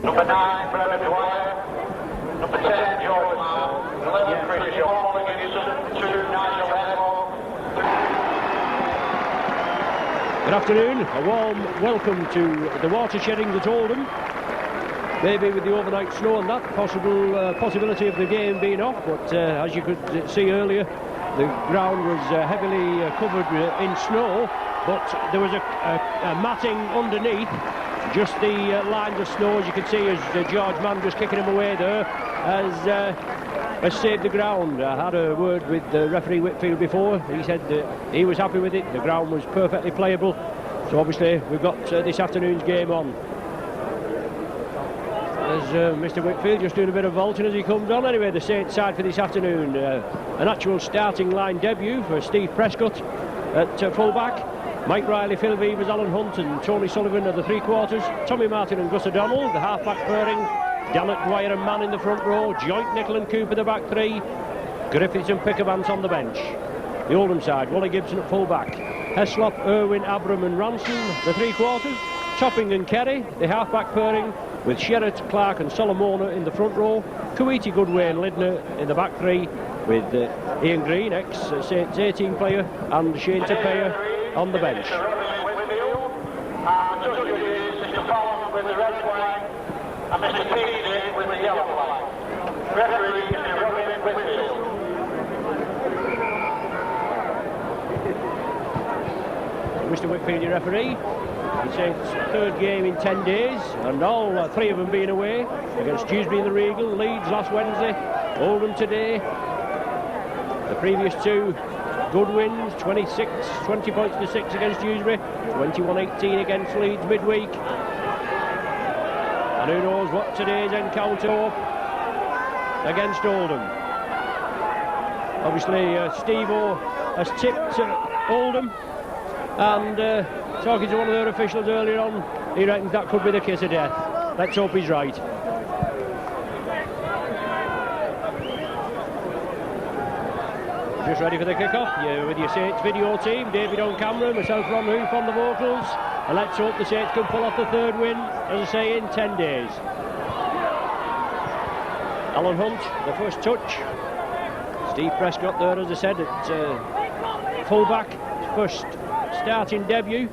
Number 9, Brendan Dwyer. Number 10, George Mile. 11, British Paul Gibson. 2, Nigel Edmore. Good afternoon, a warm welcome to the water sheddings at Oldham. Maybe with the overnight snow and that, possibility of the game being off, but as you could see earlier, the ground was heavily covered in snow, but there was a matting underneath, just the lines of snow, as you can see, as George Mann just kicking him away there, has saved the ground. I had a word with referee Whitfield before. He said that he was happy with it, the ground was perfectly playable, so obviously we've got this afternoon's game on. There's Mr. Whitfield just doing a bit of vaulting as he comes on. Anyway, the Saints side for this afternoon, an actual starting line debut for Steve Prescott at full-back. Mike Riley, Phil Beavers, Alan Hunt and Tony Sullivan are the three-quarters. Tommy Martin and Gus O'Donnell, the half-back pairing. Dallett, Dwyer and Mann in the front row. Joint, Nicol and Cooper the back three. Griffiths and Pickavance on the bench. The Oldham side, Wally Gibson at full-back. Heslop, Irwin, Abram and Ransom, the three-quarters. Topping and Kerry, the half-back pairing, with Sherratt, Clark and Solomona in the front row. Kuwaiti, Goodway and Lidner in the back three, with Ian Green, ex-Saints 18 player, and Shane Tapia on the bench. Mr. Fallon with the red flag, and Mr. Peavy with the yellow flag. Referee is Robin Whitfield. Mr. Whitfield, your referee. It's Saints' third game in 10 days, and all three of them being away against Dewsbury in the Regal, Leeds last Wednesday, Oldham today. The previous two good wins, 20 points to 6 against Dewsbury, 21-18 against Leeds midweek. And who knows what today's encounter against Oldham. Obviously, Steve-O has tipped Oldham, and talking to one of their officials earlier on, he reckons that could be the kiss of death. Let's hope he's right. Just ready for the kick-off. You're with your Saints video team, David on camera, myself Ron Hoof on the vocals, and let's hope the Saints can pull off the third win, as I say, in 10 days. Alan Hunt, the first touch. Steve Prescott there, as I said, at full-back, first starting debut.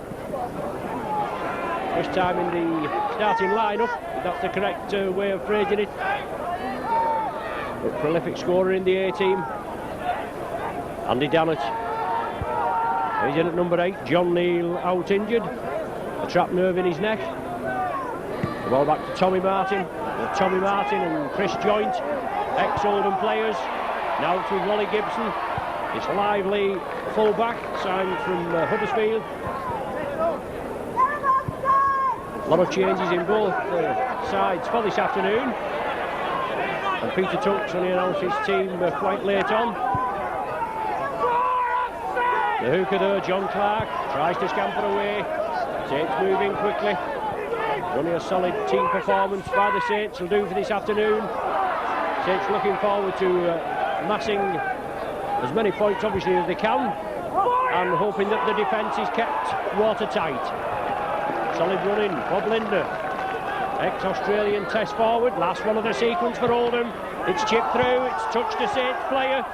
First time in the starting lineup, that's the correct way of phrasing it. A prolific scorer in the A-team. Andy Dallett. He's in at number 8. John Neal out injured. A trapped nerve in his neck. The ball back to Tommy Martin. Tommy Martin and Chris Joint, ex-Oldham players. Now it's with Wally Gibson. It's Lively full-back, signed from Huddersfield. A lot of changes in both sides for this afternoon. And Peter Tunk's only announced his team quite late on. The hooker there, John Clark, tries to scamper away. Saints moving quickly. Only a solid team performance by the Saints will do for this afternoon. Saints looking forward to massing as many points obviously as they can, and hoping that the defence is kept watertight. Solid running, Bob Linder, ex-Australian test forward, last one of the sequence for Oldham. It's chipped through, it's touched a Saints player.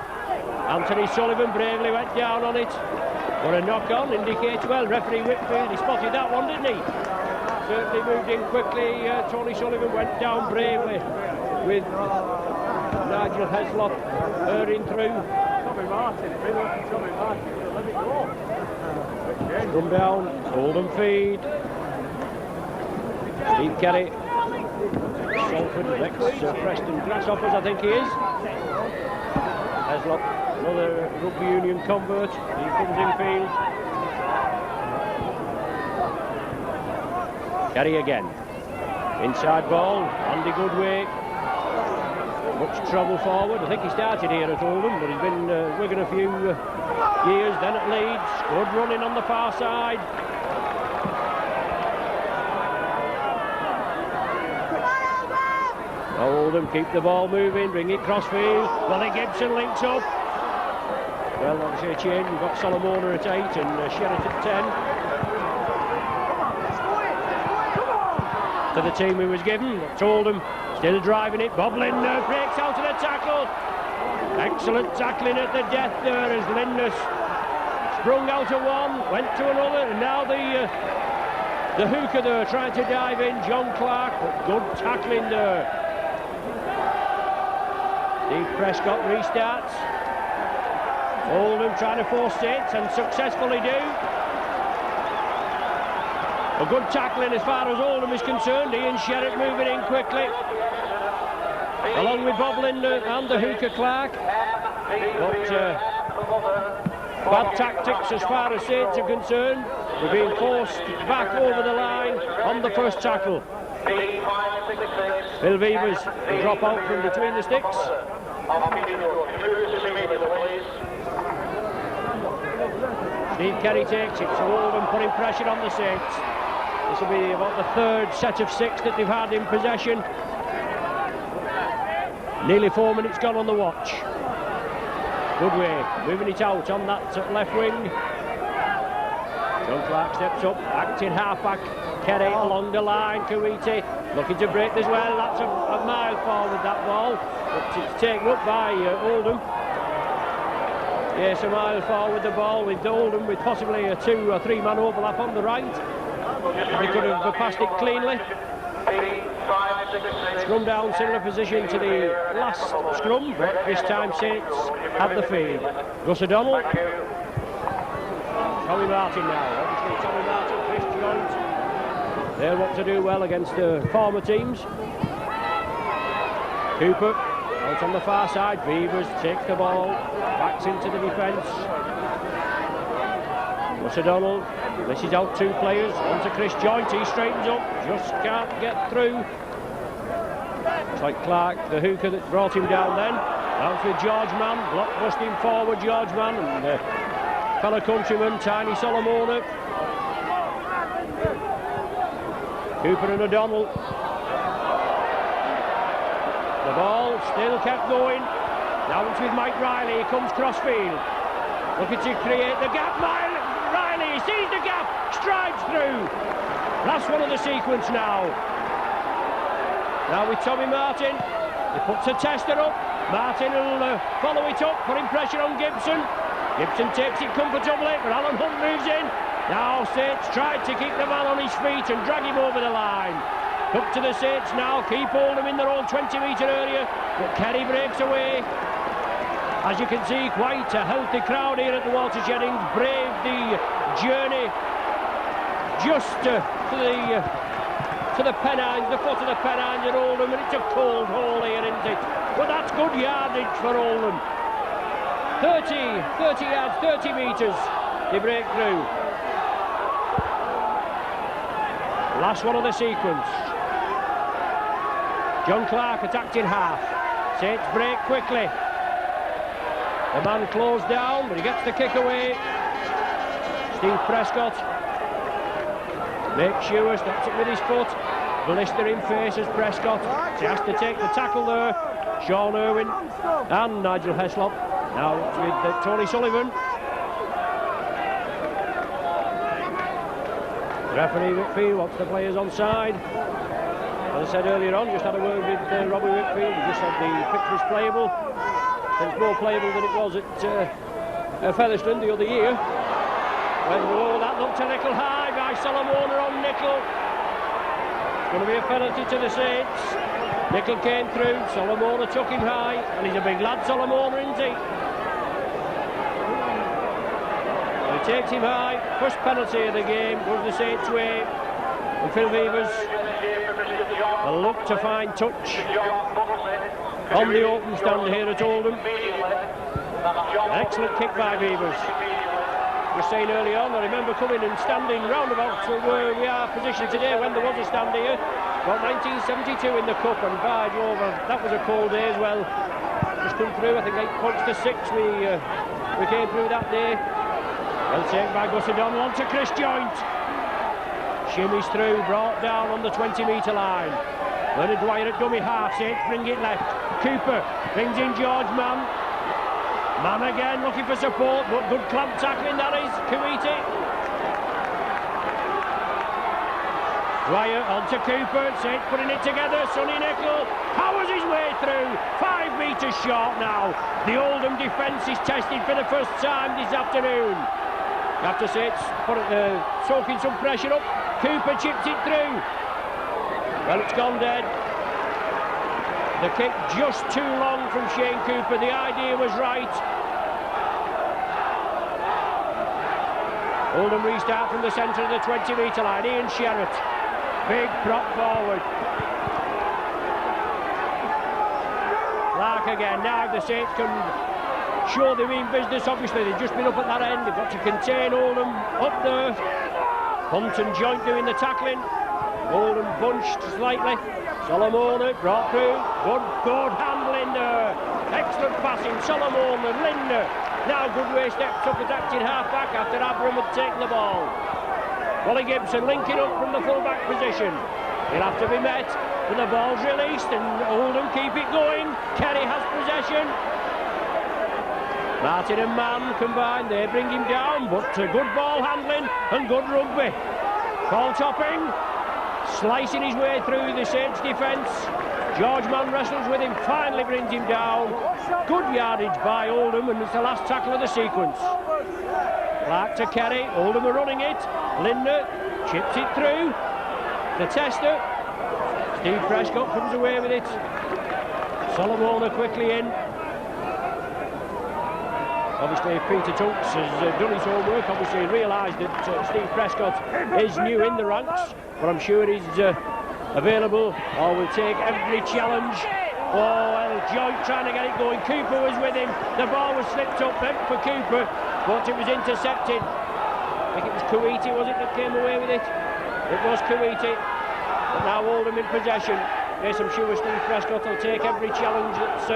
Anthony Sullivan bravely went down on it, but a knock-on indicates, well, referee Whitfield, he spotted that one, didn't he? Certainly moved in quickly. Tony Sullivan went down bravely with Nigel Heslop hurrying through. Tommy Martin, let it go. Come down, Oldham feed. Steve Kelly, Salford, ex-Preston Grasshoppers, I think he is. Heslop, another rugby union convert, he comes in field. Kerry again. Inside ball, Andy Goodway. Much trouble forward. I think he started here at Oldham, but he's been Wigan a few years, then at Leeds. Good running on the far side. Oldham keep the ball moving, bring it crossfield. Wally Gibson links up. Well, obviously a change. We've got Solomona at 8 and Sherratt at 10. to the team who was given. But Oldham still driving it. Bob Lindner breaks out of the tackle. Excellent tackling at the death there as Lindner sprung out of one, went to another, and now the hooker there trying to dive in, John Clark, but good tackling there. Steve Prescott restarts. Oldham trying to force it and successfully do. A good tackling as far as Oldham is concerned. Ian Sherritt moving in quickly, along with Bob Lindner and the hooker Clark. But bad tactics as far as Saints are concerned. We're being forced back over the line on the first tackle. Phil Beavers will drop out from between the sticks. Steve Kerry takes it, so Oldham putting pressure on the Saints. This will be about the third set of 6 that they've had in possession. Nearly 4 minutes gone on the watch. Good way, moving it out on that left wing. John Clark steps up, acting halfback. Kerry along the line, Kuwaiti looking to break as well. That's a mile forward, that ball, but it's taken up by Oldham. Yes, a mile forward the ball with Oldham, with possibly a 2 or 3 man overlap on the right. They could have passed it cleanly. Scrum down, similar position to the last scrum, but this time Saints have the feed. Gus O'Donnell. Tommy Martin now, obviously Tommy Martin, Chris Joint. They'll want to do well against the former teams. Cooper out on the far side. Beavers takes the ball, backs into the defence. Gus O'Donnell, this is out 2 players, onto Chris Joint, he straightens up, just can't get through. It's like Clark, the hooker that brought him down then. Out with George Mann, block busting forward George Mann, and fellow countryman Tiny Solomona. Cooper and O'Donnell. The ball still kept going. Now it's with Mike Riley, he comes crossfield. Looking to create the gap. Riley sees the gap, strides through. Last one of the sequence now. Now with Tommy Martin, he puts a tester up. Martin will follow it up, putting pressure on Gibson. Gibson takes it comfortably, but Alan Hunt moves in. Now Saints tried to keep the man on his feet and drag him over the line. Up to the Saints now, keep Oldham in their own 20-metre area, but Kerry breaks away. As you can see, quite a healthy crowd here at the Watershedding. Braved the journey just to the Pennines, the foot of the Pennines at Oldham, and it's a cold hole here, isn't it? But that's good yardage for Oldham. 30 yards, 30 metres, they break through. Last one of the sequence. John Clark attacked in half. Saints break quickly. The man closed down, but he gets the kick away. Steve Prescott makes sure, stops it with his foot. Blistering faces Prescott. He has to take the tackle there. Sean Irwin and Nigel Heslop. Now it's with Tony Sullivan. Referee Whitfield wants the players on side. As I said earlier on, just had a word with Robbie Whitfield. He just said the pitch was playable. It's more playable than it was at Featherstone the other year. When that looked a nickel high by Solomona on nickel. It's going to be a penalty to the Saints. Nickel came through, Solomona took him high, and he's a big lad, Solomona, isn't he? So he takes him high. First penalty of the game goes the Saints' way. And Phil Beavers will look to find touch on the open stand here at Oldham. An excellent kick by Beavers. Just saying early on, I remember coming and standing round about where we are positioned today when there was a stand here. About 1972 in the Cup, and by Jove, that was a cold day as well. Just come through, I think 8 points to 6 we came through that day. Well taken by Gus O'Donnell onto Chris Joint. Shimmies through, brought down on the 20-metre line. Leonard Dwyer at dummy half, Saints bring it left. Cooper brings in George Mann. Mann again looking for support, but good clamp tackling that is, Kuwaiti. Dwyer onto Cooper, Saints putting it together, Sonny Nicol powers his way through, 5 metres short now. The Oldham defence is tested for the first time this afternoon. After Saints soaking some pressure up, Cooper chips it through. Well, it's gone dead. The kick just too long from Shane Cooper, the idea was right. Oldham restart from the centre of the 20-metre line, Ian Sherratt. Big prop forward. Clark again. Now the Saints can show they mean business. Obviously they've just been up at that end. They've got to contain Oldham up there. Hunt and Joint doing the tackling. Oldham bunched slightly. Solomona brought through. Good handling there. Excellent passing. Solomona, Linder. Now Goodway steps up as acting half-back after Abram had taken the ball. Wally Gibson linking up from the full-back position. He'll have to be met, but the ball's released and Oldham keep it going. Kerry has possession. Martin and Mann combined, they bring him down, but good ball handling and good rugby. Ball topping, slicing his way through the Saints defence. George Mann wrestles with him, finally brings him down. Good yardage by Oldham, and it's the last tackle of the sequence. Clark to Kerry, Oldham are running it. Linder chips it through. The tester. Steve Prescott comes away with it. Solomona quickly in. Obviously Peter Tunks has done his homework. Obviously realised that Steve Prescott is new in the ranks, but I'm sure he's available or will take every challenge. Oh, well, Joint trying to get it going. Cooper was with him. The ball was slipped up then for Cooper, but it was intercepted. I think it was Kuwaiti, was it, that came away with it? It was Kuwaiti. But now Oldham in possession. Yes, I'm sure Steve Prescott will take every challenge that's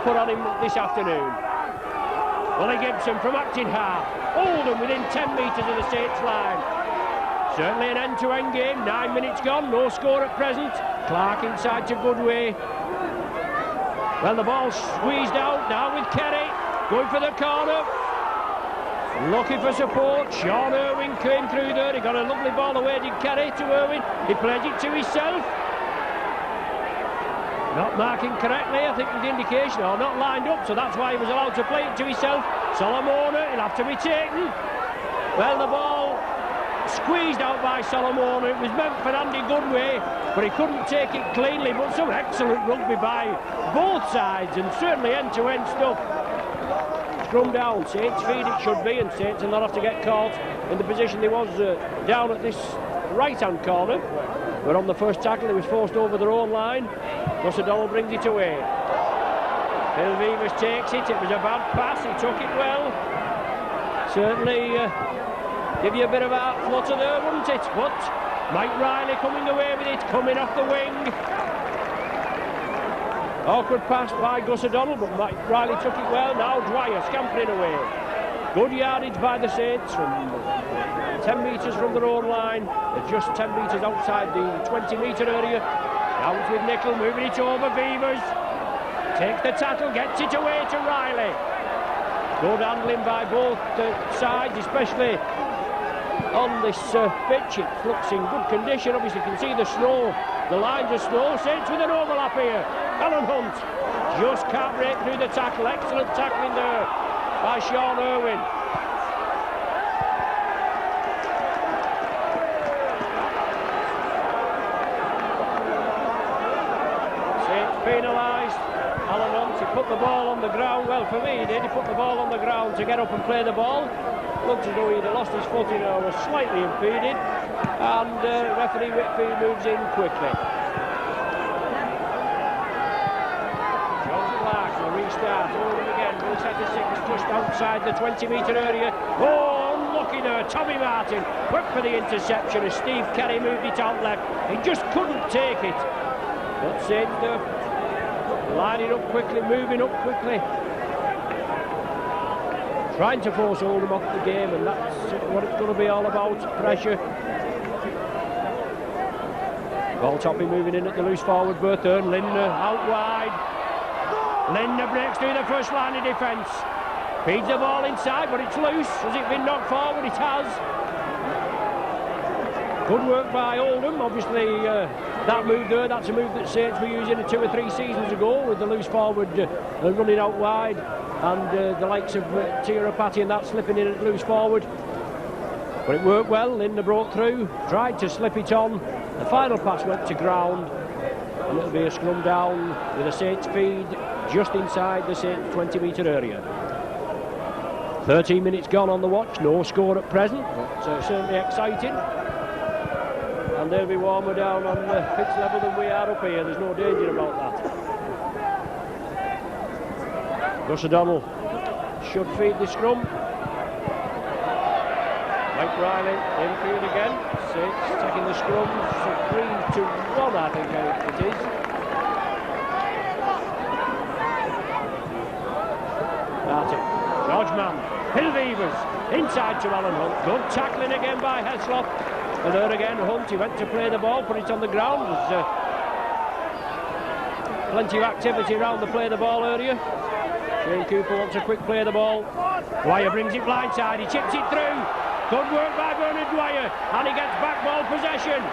put on him this afternoon. Wally Gibson from acting half. Oldham within 10 metres of the Saints line. Certainly an end-to-end game. 9 minutes gone, no score at present. Clark inside to Goodway. Well, the ball's squeezed out now with Kerry. Going for the corner. Looking for support. Sean Irwin came through there. He got a lovely ball away, did Kerry, to Irwin. He plays it to himself. Not marking correctly, I think, with the indication, or not lined up, so that's why he was allowed to play it to himself. Solomona, he'll have to be taken. Well, the ball squeezed out by Solomona. It was meant for Andy Goodway, but he couldn't take it cleanly. But some excellent rugby by both sides, and certainly end-to-end stuff. Scrum down, Saints feed it should be, and Saints will not have to get caught in the position they was down at this right-hand corner. But on the first tackle, he was forced over their own line. Gus O'Donnell brings it away. Phil Vivas takes it. It was a bad pass. He took it well. Certainly give you a bit of a flutter there, wouldn't it? But Mike Riley coming away with it, coming off the wing. Awkward pass by Gus O'Donnell, but Mike Riley took it well. Now Dwyer scampering away. Good yardage by the Saints from 10 metres from their own line. They're just 10 metres outside the 20-metre area. Out with Nicol, moving it over. Beavers takes the tackle, gets it away to Riley. Good handling by both sides, especially on this pitch. It looks in good condition. Obviously you can see the snow, the lines of snow. Saints with an overlap here. Alan Hunt just can't break through the tackle. Excellent tackling there by Sean Irwin. Saints penalised. Alan Hunt, he put the ball on the ground. Well, for me he did. He put the ball on the ground to get up and play the ball. Looked as though he'd lost his footing or was slightly impeded. And referee Whitfield moves in quickly. Restart, Oldham again, will set the 6 just outside the 20-metre area. Oh, unlucky there, Tommy Martin went for the interception as Steve Kerry moved it out left. He just couldn't take it. But Saints lining up quickly, moving up quickly. Trying to force Oldham off the game, and that's what it's going to be all about, pressure. Ball topping moving in at the loose forward berth, and Linder out wide. Linder breaks through the first line of defence. Feeds the ball inside, but it's loose. Has it been knocked forward? It has. Good work by Oldham. Obviously, that move there, that's a move that Saints were using 2 or 3 seasons ago with the loose forward running out wide and the likes of Tirapati and that slipping in at loose forward. But it worked well. Linda broke through, tried to slip it on. The final pass went to ground, and it'll be a scrum down with a Saints feed just inside the Saints 20-metre area. 13 minutes gone on the watch, no score at present, but certainly exciting. And they'll be warmer down on the pitch level than we are up here. There's no danger about that. Gus O'Donnell should feed the scrum. Mike Riley infield again. Saints taking the scrum. 3-1, I think it is. That's it. George Mann. Hillweavers inside to Alan Hunt. Good tackling again by Heslop. And there again, Hunt. He went to play the ball, put it on the ground. There's plenty of activity around the play the ball area. Shane Cooper wants a quick play of the ball. Dwyer brings it blindside. He chips it through. Good work by Bernard Dwyer, and he gets back ball possession.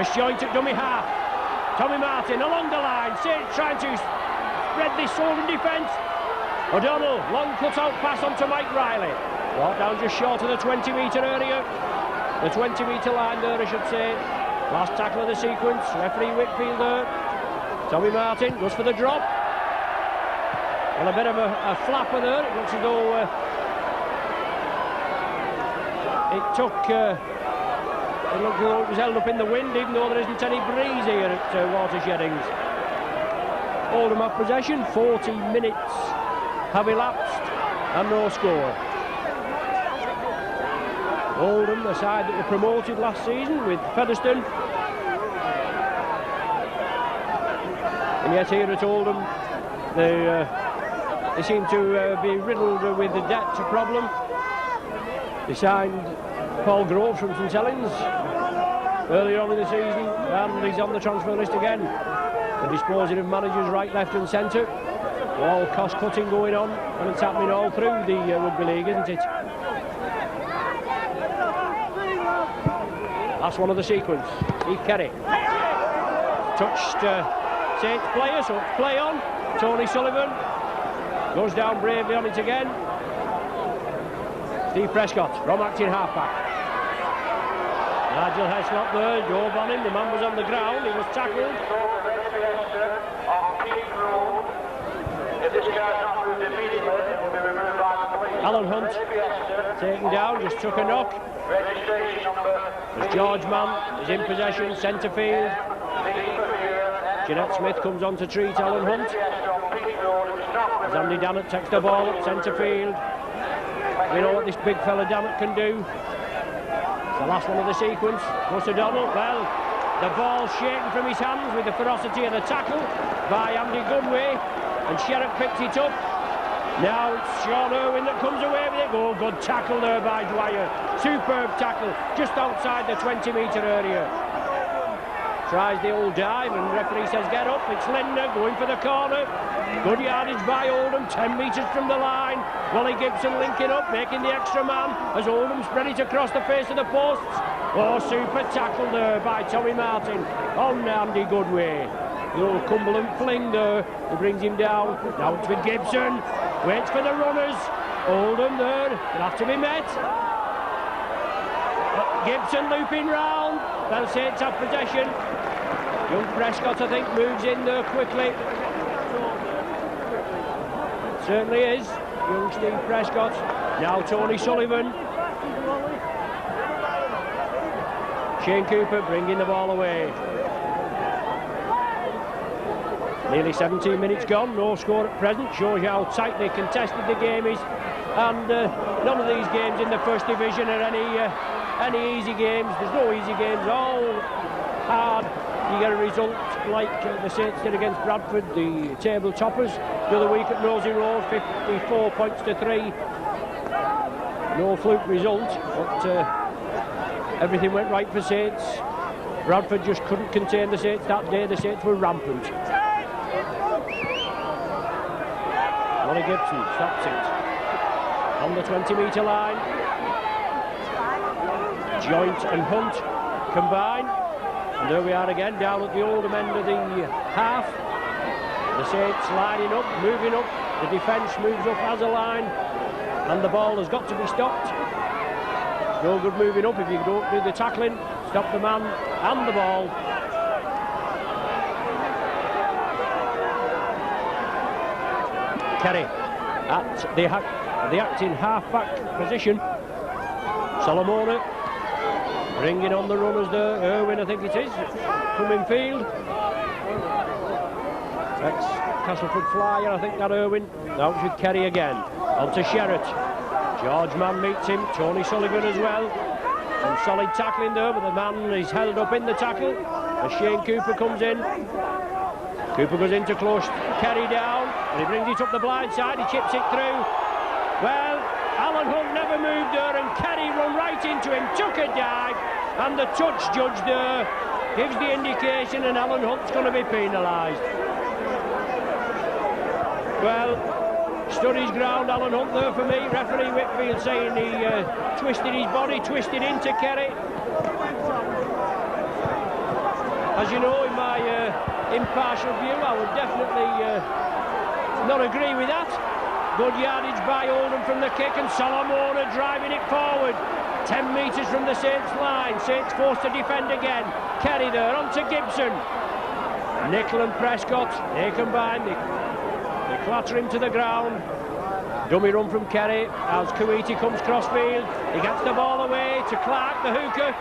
Disjointed dummy half. Tommy Martin along the line, trying to spread this Oldham defence. O'Donnell, long cut-out pass onto Mike Riley. Brought down just short of the 20-metre area. The 20-metre line there, I should say. Last tackle of the sequence. Referee Whitfield there. Tommy Martin goes for the drop. Well, a bit of a flapper there. It looks as though it looked as though it was held up in the wind, even though there isn't any breeze here at Watersheddings. Oldham have possession. 40 minutes have elapsed and no score. Oldham, the side that were promoted last season with Featherstone. And yet here at Oldham, they seem to be riddled with the debt problem. They signed Paul Grove from St Helens earlier on in the season, and he's on the transfer list again. They're disposing of managers right, left and centre. All cost cutting going on, and it's happening all through the Rugby League, isn't it? That's one of the sequence. Steve Kerry touched Saints player, so it's play on. Tony Sullivan goes down bravely on it again. Steve Prescott from acting halfback. Nigel Heslop there, drove on him. The man was on the ground. He was tackled. Alan Hunt taken down, just took a knock. As George Mann is in possession, centre field. Jeanette Smith comes on to treat Alan Hunt. As Andy Dannett takes the ball up centre field. We know what this big fella Dannett can do. It's the last one of the sequence. Gus O'Donnell, well, the ball shaken from his hands with the ferocity of the tackle by Andy Goodway, and Sherrick picked it up. Now it's Sean Irwin that comes away with it. Oh, good tackle there by Dwyer. Superb tackle just outside the 20-metre area. Tries the old dive and referee says get up. It's Linda going for the corner. Good yardage by Oldham, 10 metres from the line. Wally Gibson linking up, making the extra man as Oldham spread it across the face of the posts. Oh, super tackle there by Tommy Martin on Andy Goodway. The old Cumberland fling there, he brings him down. Now it's with Gibson, waits for the runners. Oldham there, they'll have to be met. Gibson looping round. They'll say it's up possession. Young Prescott, I think, moves in there quickly. Certainly is. Young Steve Prescott. Now Tony Sullivan. Shane Cooper bringing the ball away. Nearly 17 minutes gone, no score at present. Shows you how tightly contested the game is. And none of these games in the first division are any easy games. There's no easy games, all hard. You get a result like the Saints did against Bradford, the table toppers, the other week at Rosie Road, 54 points to 3. No fluke result, but everything went right for Saints. Bradford just couldn't contain the Saints that day. The Saints were rampant. Wally Gibson stops it on the 20-metre line. Joint and Hunt combine. And there we are again, down at the Oldham end of the half. The Saints lining up, moving up. The defence moves up as a line. And the ball has got to be stopped. No good moving up if you don't do the tackling. Stop the man and the ball. Kerry at the acting half-back position. Solomona bringing on the runners there. Irwin, I think it is, coming field. Ex-Castleford flyer, I think that Irwin. Now it's with Kerry again. On to Sherratt. George Mann meets him. Tony Sullivan as well. Some solid tackling there, but the man is held up in the tackle as Shane Cooper comes in. Cooper goes into close, Kerry down, and he brings it up the blind side, he chips it through. Well, Alan Hunt never moved there, and Kerry run right into him, took a dive, and the touch judge there gives the indication, and Alan Hunt's going to be penalised. Well, stood his ground, Alan Hunt there for me. Referee Whitfield saying he twisted his body, twisted into Kerry. As you know, in my impartial view, I would definitely not agree with that. Good yardage by Oldham from the kick, and Solomona driving it forward. 10 metres from the Saints line. Saints forced to defend again. Kerry there, on to Gibson. Nicol and Prescott, they combine. They clatter him to the ground. Dummy run from Kerry as Kuwaiti comes crossfield. He gets the ball away to Clark, the hooker.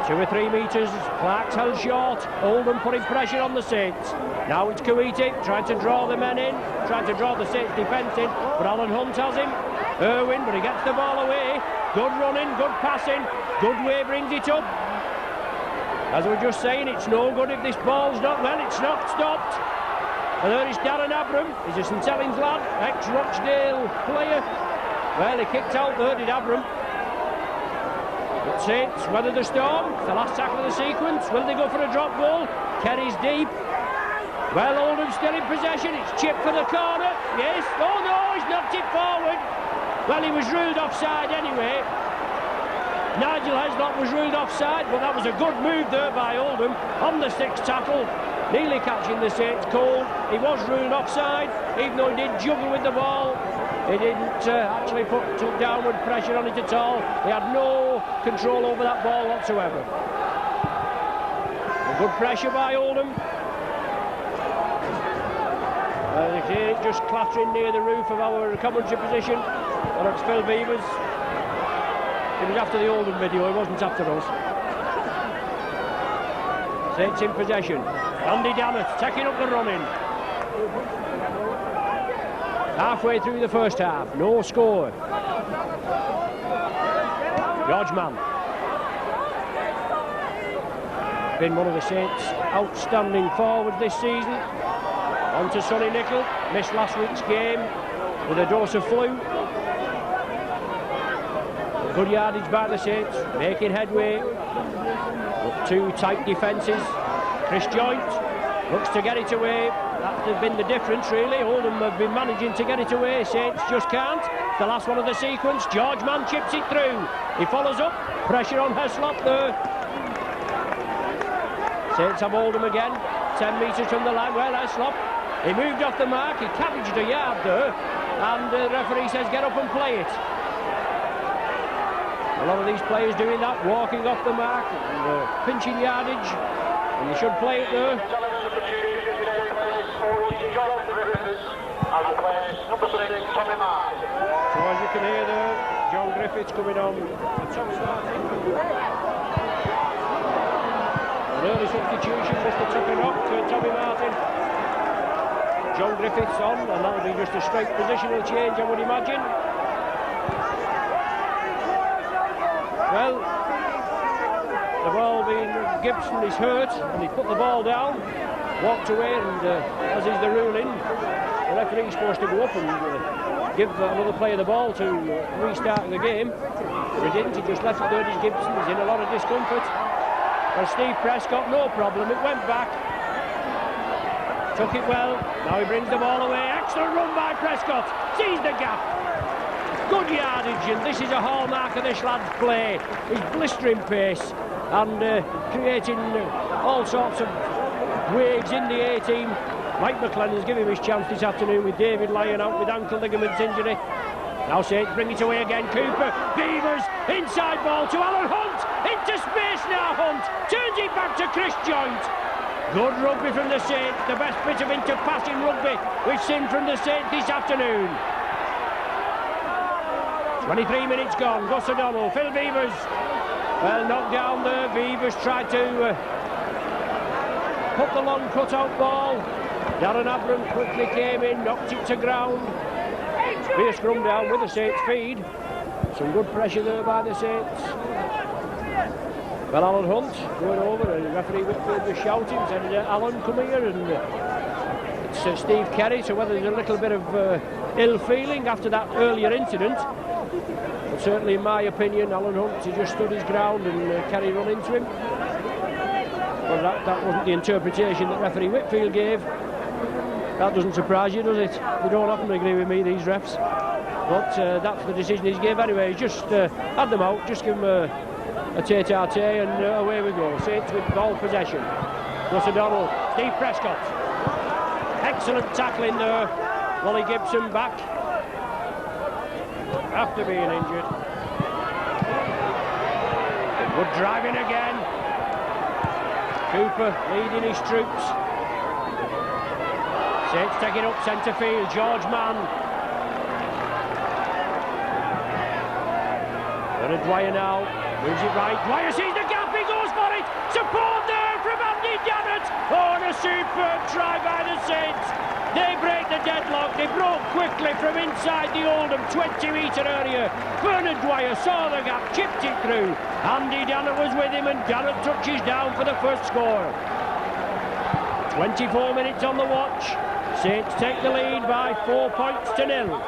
2 or 3 metres, Clark's held short. Oldham putting pressure on the Saints. Now it's Kuwaiti trying to draw the men in, trying to draw the Saints defence in, but Alan Hunt has him. Irwin, but he gets the ball away. Good running, good passing, Goodway brings it up. As we were just saying, it's no good if this ball's not, well, it's not stopped. And there is Darren Abram, he's a St Helens lad, ex-Rochdale player. Well, he kicked out there, did Abram. But Saints weather the storm. The last tackle of the sequence. Will they go for a drop goal? Kerry's deep. Well, Oldham still in possession. It's chipped for the corner. Yes. Oh no, he's knocked it forward. Well, he was ruled offside anyway. Nigel Heslop was ruled offside, but that was a good move there by Oldham on the 6th tackle. Nearly catching the Saints cold. He was ruled offside, even though he did juggle with the ball. He didn't actually put downward pressure on it at all. He had no control over that ball whatsoever. Good pressure by Oldham. Just clattering near the roof of our commentary position. And it's Phil Beavers. It was after the Oldham video, it wasn't after us. Saints in possession. Andy Dannett taking up the running. Halfway through the first half, no score. George Mann. Been one of the Saints' outstanding forwards this season. On to Sonny Nicol, missed last week's game with a dose of flu. Good yardage by the Saints, making headway. But 2 tight defences. Chris Joint looks to get it away. That's been the difference really. Oldham have been managing to get it away. Saints just can't. The last one of the sequence. George Mann chips it through. He follows up. Pressure on Heslop there. Saints have Oldham again. 10 metres from the line. Well, Heslop, he moved off the mark. He cabbaged a yard there. And the referee says get up and play it. A lot of these players doing that, walking off the mark and pinching yardage. And they should play it there. So as you can hear there, John Griffiths coming on. An early substitution must have took a knock to Tommy Martin. John Griffiths on, and that'll be just a straight positional change, I would imagine. Well, the ball being Gibson is hurt, and he put the ball down, walked away, and as is the ruling, the referee's supposed to go up and give another player the ball to restart the game. But he didn't, he just left it there to Gibson. He's in a lot of discomfort. And Steve Prescott, no problem, it went back. Took it well, now he brings the ball away. Excellent run by Prescott, sees the gap. good yardage, and this is a hallmark of this lad's play. His blistering pace and creating all sorts of waves in the A-team. Mike McLennan's given him his chance this afternoon with David Lyon out with ankle ligaments injury. Now Saints bring it away again. Cooper, Beavers, inside ball to Alan Hunt, into space now. Hunt turns it back to Chris Joint. Good rugby from the Saints, the best bit of inter-passing rugby we've seen from the Saints this afternoon. 23 minutes gone. Gus O'Donnell, Phil Beavers, well knocked down there. Beavers tried to put the long cut-out ball. Darren Abram quickly came in, knocked it to ground. Be a scrum down with the Saints feed. Some good pressure there by the Saints. Well, Alan Hunt going over, and referee Whitfield was shouting, said, Alan, come here, and it's Steve Kerry, so whether there's a little bit of ill feeling after that earlier incident, but certainly in my opinion, Alan Hunt, he just stood his ground and Kerry run into him. Well, that wasn't the interpretation that referee Whitfield gave. That doesn't surprise you, does it? They don't often agree with me, these refs. But that's the decision he's gave anyway. He's just had them out, just give them a tete-a-tete, and away we go. Saints with ball possession. Gus O'Donnell, Steve Prescott. Excellent tackling there. Wally Gibson back after being injured. Good driving again. Cooper leading his troops. Saints taking up centre field. George Mann. Bernard Dwyer now. Moves it right. Dwyer sees the gap. He goes for it. Support there from Andy Dannett. Oh, and a superb try by the Saints. They break the deadlock. They broke quickly from inside the Oldham 20-metre area. Bernard Dwyer saw the gap, chipped it through. Andy Dannett was with him, and Dannett touches down for the first score. 24 minutes on the watch. Saints take the lead by 4 points to 0.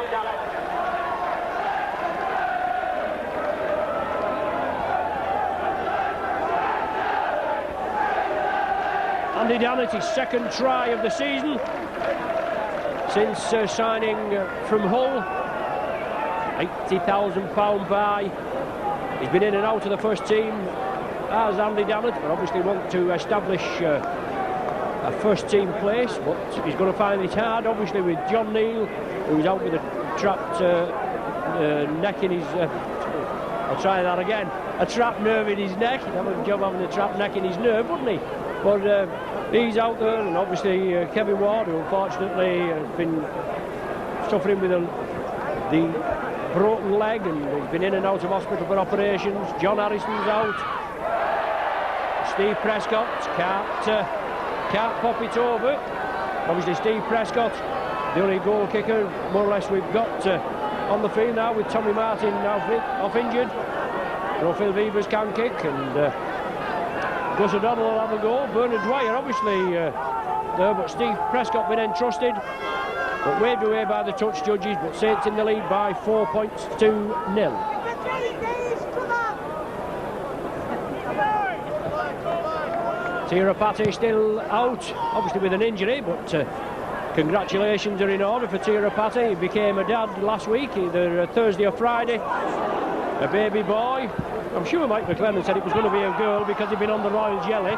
Andy Dannett, his second try of the season since signing from Hull. £80,000 buy. He's been in and out of the first team as Andy Dannett, but obviously want to establish a first team place, but he's going to find it hard, obviously, with John Neal, who's out with a trapped neck in his I'll try that again, a trapped nerve in his neck. He'd have a job having a trapped neck in his nerve, wouldn't he? But he's out there, and obviously Kevin Ward, who unfortunately has been suffering with the broken leg, and he's been in and out of hospital for operations. John Harrison's out. Steve Prescott can't pop it over. Obviously Steve Prescott, the only goal kicker more or less we've got on the field now, with Tommy Martin now off injured. Phil Beavers can kick, and Gus O'Donnell will have a go. Bernard Dwyer obviously there, but Steve Prescott been entrusted, but waved away by the touch judges. But Saints in the lead by 4 points to 0. Tirapati still out, obviously with an injury, but congratulations are in order for Tirapati. He became a dad last week, either Thursday or Friday. A baby boy. I'm sure Mike McLennan said it was going to be a girl because he'd been on the royal jelly,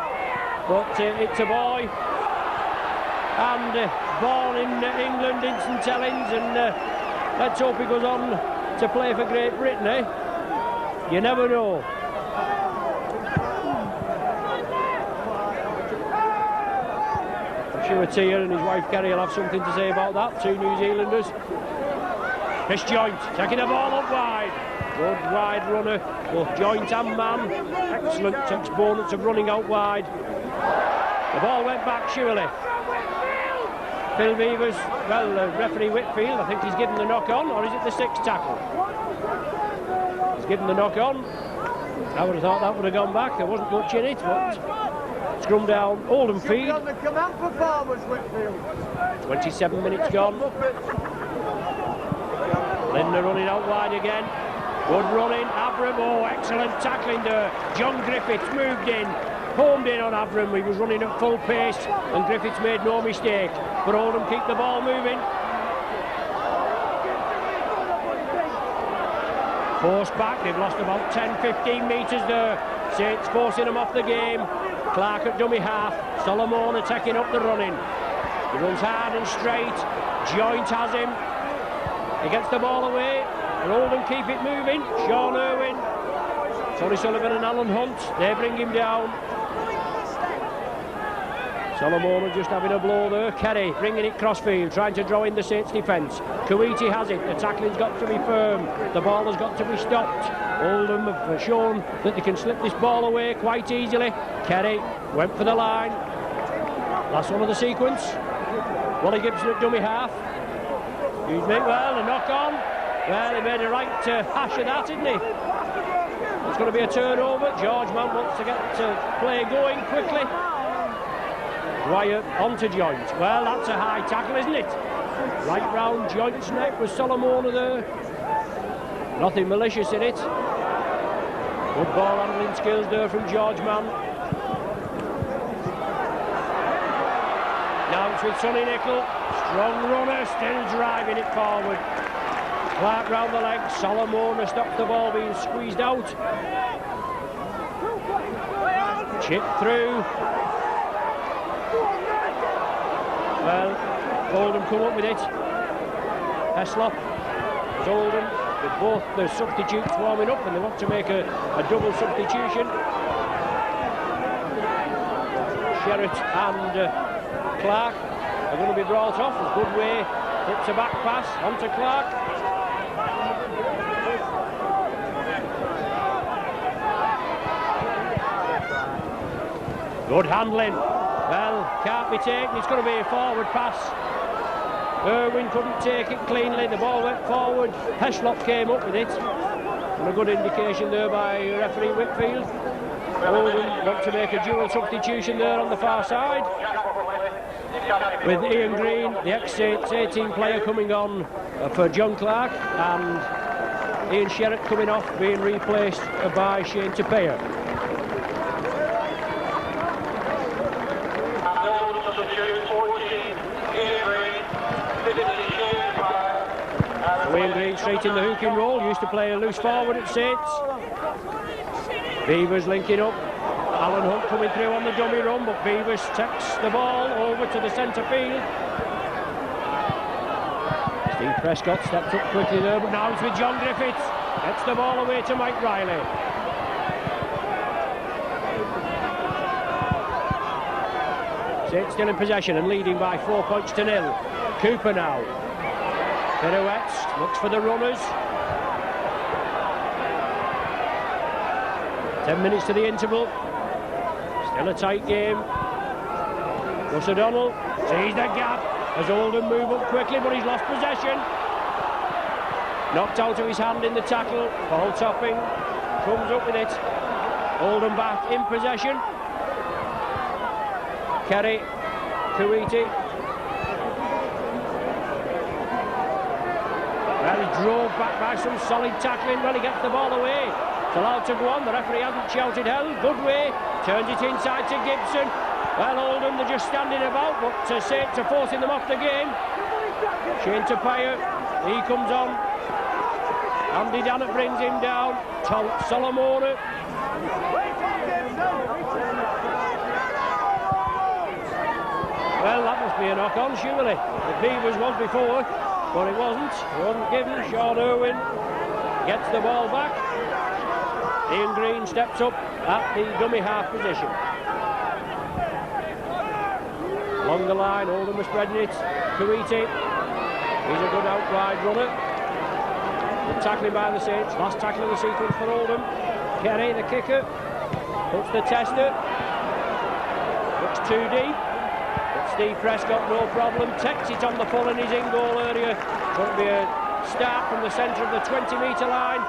but it's a boy. And born in England, in St Helens, and let's hope he goes on to play for Great Britain, eh? You never know. I'm sure Tia and his wife Kerry will have something to say about that. Two New Zealanders. Chris Joint taking the ball up wide. Good wide runner, both Joint and Mann. Excellent exponents of running out wide. The ball went back surely. Phil Beavers, well, referee Whitfield, I think he's given the knock on, or is it the sixth tackle? He's given the knock on. I would have thought that would have gone back. There wasn't much in it, but scrum down, Oldham feed. 27 minutes gone. Linda running out wide again. Good running, Abram, oh, excellent tackling there. John Griffiths moved in, homed in on Abram. He was running at full pace, and Griffiths made no mistake. But Oldham keep the ball moving. Forced back, they've lost about 10-15 metres there. Saints forcing them off the game. Clark at dummy half. Solomona taking up the running. He runs hard and straight. Joint has him. He gets the ball away. And Oldham keep it moving. Sean Irwin. Tony Sullivan and Alan Hunt. They bring him down. Solomona just having a blow there. Kerry bringing it crossfield, trying to draw in the Saints defence. Kuwaiti has it. The tackling's got to be firm. The ball has got to be stopped. Oldham have shown that they can slip this ball away quite easily. Kerry went for the line. Last one of the sequence. Wally Gibson at dummy half. He's made well, a knock on. Well, he made a right hash of that, didn't he? It's going to be a turnover. George Mann wants to get play going quickly. Dwyer onto Joint. Well, that's a high tackle, isn't it? Right round Joint's neck with Solomona there. Nothing malicious in it. Good ball handling skills there from George Mann. Now it's with Sonny Nicol. Strong runner, still driving it forward. Clark round the leg. Solomona stops the ball being squeezed out. Chip through. Well, Oldham come up with it. Heslop, Oldham, with both the substitutes warming up, and they want to make a double substitution. Sherritt and Clark are going to be brought off. A good way, hits a back pass onto Clark. Good handling. Well, can't be taken. It's going to be a forward pass. Irwin couldn't take it cleanly. The ball went forward. Heslop came up with it. And a good indication there by referee Whitfield. Oldham want to make a dual substitution there on the far side. With Ian Green, the ex-Saints 18 player, coming on for John Clark, and Ian Sherritt coming off, being replaced by Shane Tapia. Wayne Green straight in the hooking role, used to play a loose forward at Saints. Beavers linking up. Alan Hunt coming through on the dummy run, but Beavers takes the ball over to the centre field. Steve Prescott steps up quickly there, but now it's with John Griffiths. Gets the ball away to Mike Riley. Saints still in possession and leading by 4 points to 0. Cooper now. Pirouettes, looks for the runners. 10 minutes to the interval. Still a tight game. Gus O'Donnell sees the gap as Oldham move up quickly, but he's lost possession. Knocked out of his hand in the tackle. Paul Topping comes up with it. Oldham back in possession. Kerry, Kuwaiti. Well, he drove back by some solid tackling. Well, he gets the ball away. It's allowed to go on. The referee hasn't shouted hell. Good way. Turns it inside to Gibson. Well, Oldham, they're just standing about, but Saints are forcing them off the game. Shane Tapia, he comes on. Andy Dannett brings him down. Solomona. Well, that must be a knock-on, surely. The Beavers was before, but it wasn't. It wasn't given. Sean Irwin gets the ball back. Ian Green steps up at the dummy half position. Along the line, Oldham are spreading it. Kuwaiti, he's a good out wide runner. Good tackling by the Saints. Last tackle of the sequence for Oldham. Kerry, the kicker, puts the tester. Looks too deep. Steve Prescott, no problem, takes it on the full in his in-goal area. Going to be a start from the centre of the 20-metre line.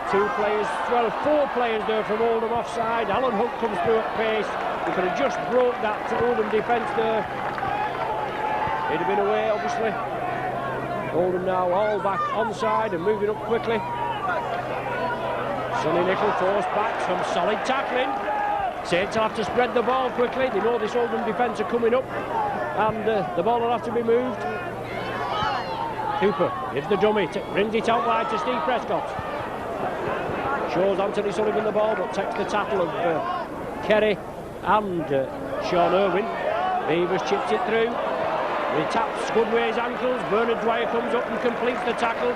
4 players there from Oldham offside. Alan Hook comes through at pace. He could have just broke that Oldham defence there. He'd have been away, obviously. Oldham now all back onside and moving up quickly. Sonny Nicol forced back, some solid tackling. Saints will have to spread the ball quickly. They know this Oldham defence are coming up, and the ball will have to be moved. Cooper gives the dummy, brings it out wide to Steve Prescott. Shows Anthony Sullivan the ball, but takes the tackle of Kerry and Sean Irwin. Beavers chips it through. He taps Goodway's ankles. Bernard Dwyer comes up and completes the tackle.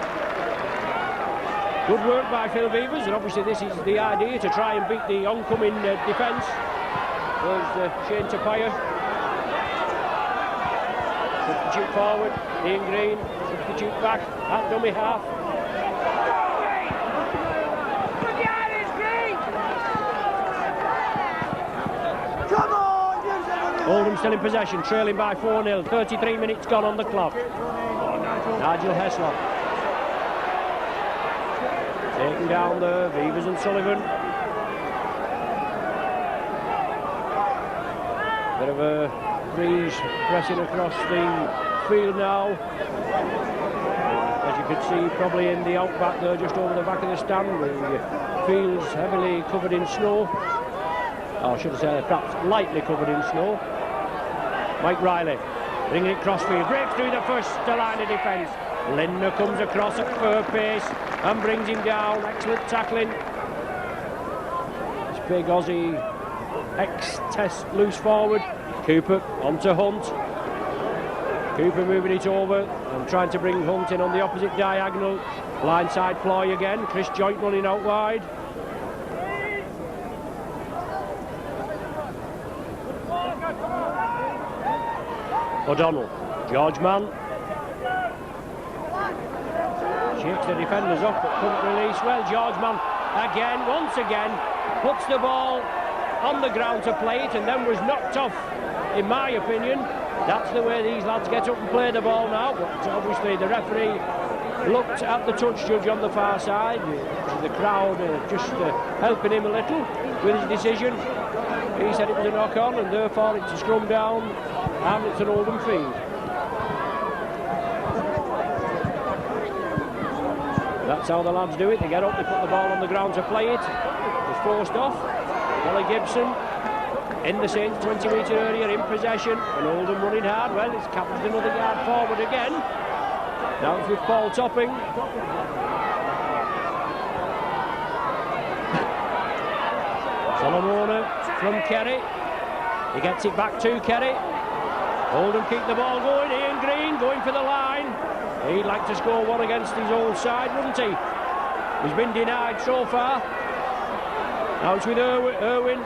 Good work by Phil Beavers, and obviously this is the idea, to try and beat the oncoming defence. There's Shane Tapia. Substitute forward, Ian Green. Substitute back at dummy half. Oldham still in possession, trailing by 4-0. 33 minutes gone on the clock. Nigel Heslop. Taken down there, Beavers and Sullivan. Bit of a breeze pressing across the field now. As you could see, probably in the outback there, just over the back of the stand, the field's heavily covered in snow. Or should I say, perhaps lightly covered in snow. Mike Riley bringing it crossfield, breaks through the first line of defence. Lindner comes across at fair pace and brings him down. Excellent tackling. This big Aussie ex-Test loose forward. Cooper onto Hunt. Cooper moving it over and trying to bring Hunt in on the opposite diagonal. Blindside ploy again. Chris Joint running out wide. O'Donnell, George Mann. Shakes the defenders off but couldn't release. Well, George Mann again, once again, puts the ball on the ground to play it and then was knocked off, in my opinion. That's the way these lads get up and play the ball now, but obviously the referee looked at the touch judge on the far side. The crowd just helping him a little with his decision. He said it was a knock-on and therefore it's a scrum down and it's an Oldham field. That's how the lads do it. They get up, they put the ball on the ground to play it. It's forced off. Wally Gibson in the Saints 20 metre area in possession and Oldham running hard. Well, it's captured another yard forward again. Now it's with Paul Topping. Solomona from Kerry. He gets it back to Kerry. Oldham keep the ball going. Ian Green going for the line. He'd like to score one against his old side, wouldn't he? He's been denied so far. Now it's with Irwin.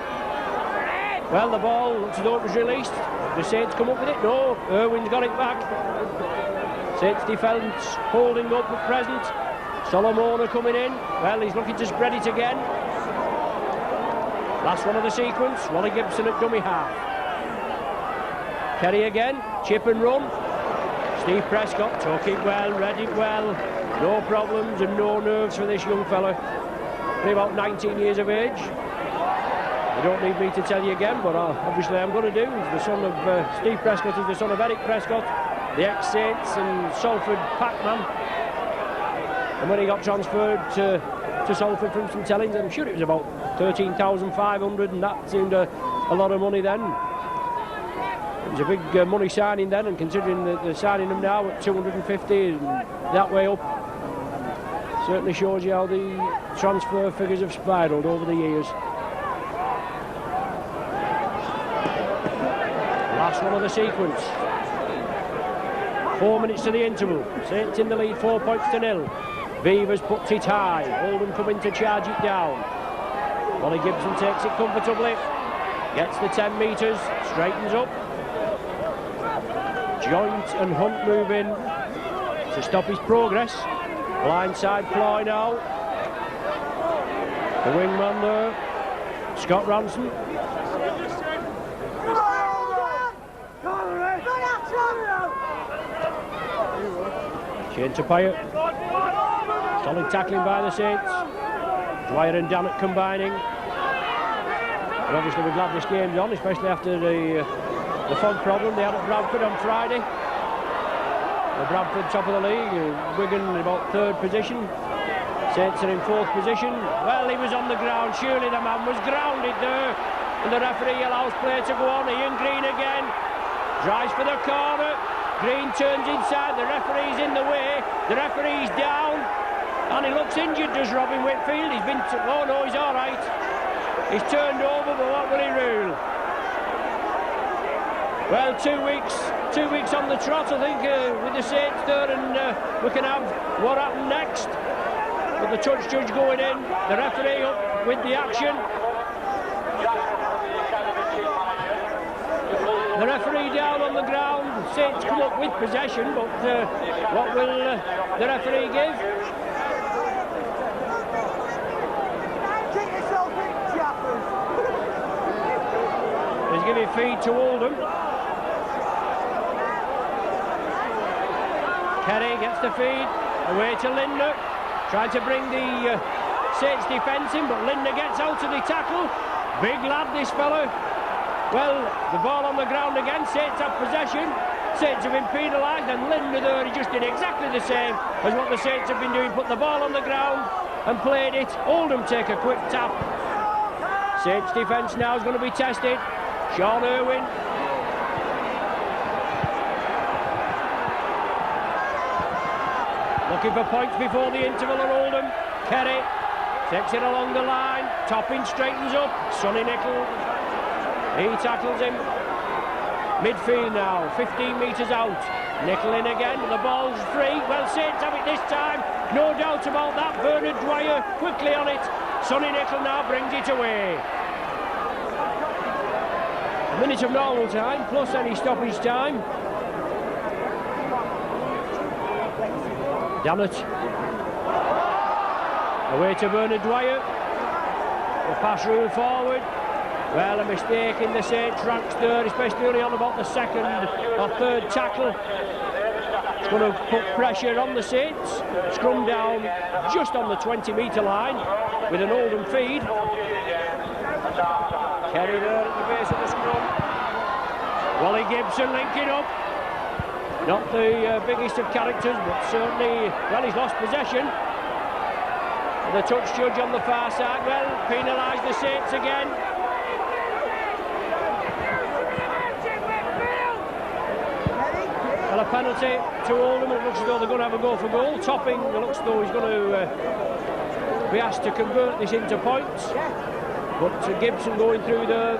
Well, the ball looks as though it was released. The Saints come up with it. No, Irwin's got it back. Saints defence holding up at present. Solomona coming in. Well, he's looking to spread it again. Last one of the sequence. Wally Gibson at dummy half. Kerry again. Chip and run. Steve Prescott took it well, read it well. No problems and no nerves for this young fella. Only about 19 years of age. You don't need me to tell you again, but obviously I'm going to do. He's the son of Steve Prescott, he's the son of Eric Prescott, the ex-Saints and Salford Pac-Man. And when he got transferred to Salford from St Helens, I'm sure it was about 13,500, and that seemed a lot of money then. It was a big money signing then, and considering that they're signing them now at 250 and that way up, certainly shows you how the transfer figures have spiralled over the years. Last one of the sequence. 4 minutes to the interval. Saints in the lead, 4 points to 0. Beavers puts it high. Oldham coming to charge it down. Wally Gibson takes it comfortably. Gets the 10 metres, straightens up. Joint and Hunt move in to stop his progress. Blindside ploy now. The wingman there, Scott Ranson. Shane Tapia. Solid tackling by the Saints. Dwyer and Dannett combining. And obviously we're glad this game's on, especially after the fog problem they had at Bradford on Friday. Bradford top of the league, Wigan in about 3rd position. Saints are in 4th position. Well, he was on the ground, surely the man was grounded there. And the referee allows play to go on. Ian Green again. Drives for the corner. Green turns inside, the referee's in the way. The referee's down. And he looks injured, does Robin Whitfield. He's been... oh no, he's all right. He's turned over, but what will he rule? Well, 2 weeks on the trot, I think, with the Saints there, and we can have what happened next. But the touch judge going in, the referee up with the action. The referee down on the ground. Saints come up with possession, but what will the referee give? He's giving feed to Oldham. Kerry gets the feed, away to Linder. Trying to bring the Saints defence in, but Linder gets out of the tackle. Big lad, this fella. Well, the ball on the ground again. Saints have possession. Saints have been penalised, and Linder there, he just did exactly the same as what the Saints have been doing. Put the ball on the ground and played it. Oldham take a quick tap. Saints defence now is going to be tested. Sean Irwin. Looking for points before the interval at Oldham. Kerry takes it along the line. Topping straightens up. Sonny Nicol. He tackles him. Midfield now, 15 metres out. Nicol in again. The ball's free. Well, Saints have it this time. No doubt about that. Bernard Dwyer quickly on it. Sonny Nicol now brings it away. A minute of normal time, plus any stoppage time. Dannett. Away to Bernard Dwyer. The pass rule forward. Well, a mistake in the Saints ranks there, especially on about the second or third tackle. It's going to put pressure on the Saints. Scrum down just on the 20-metre line with an Oldham feed. Kerry there at the base of the scrum. Wally Gibson linking up. Not the biggest of characters, but certainly, well, he's lost possession. The touch judge on the far side, well, penalised the Saints again. Well, a penalty to Oldham. It looks as though they're going to have a go for goal. Topping, it looks as though he's going to be asked to convert this into points. But Gibson going through the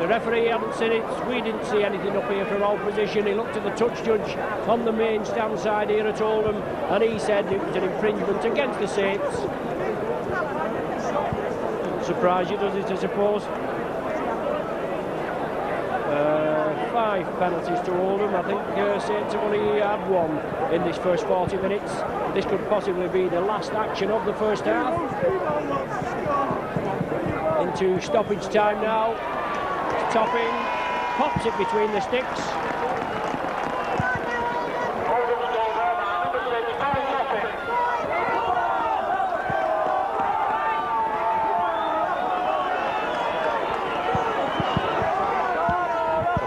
referee hadn't seen it. We didn't see anything up here from our position. He looked at the touch judge on the main stand side here at Oldham, and he said it was an infringement against the Saints. Surprised you, does it, I suppose? 5 penalties to Oldham. I think Saints have only had 1 in this first 40 minutes. This could possibly be the last action of the first half. Into stoppage time now. Topping, pops it between the sticks.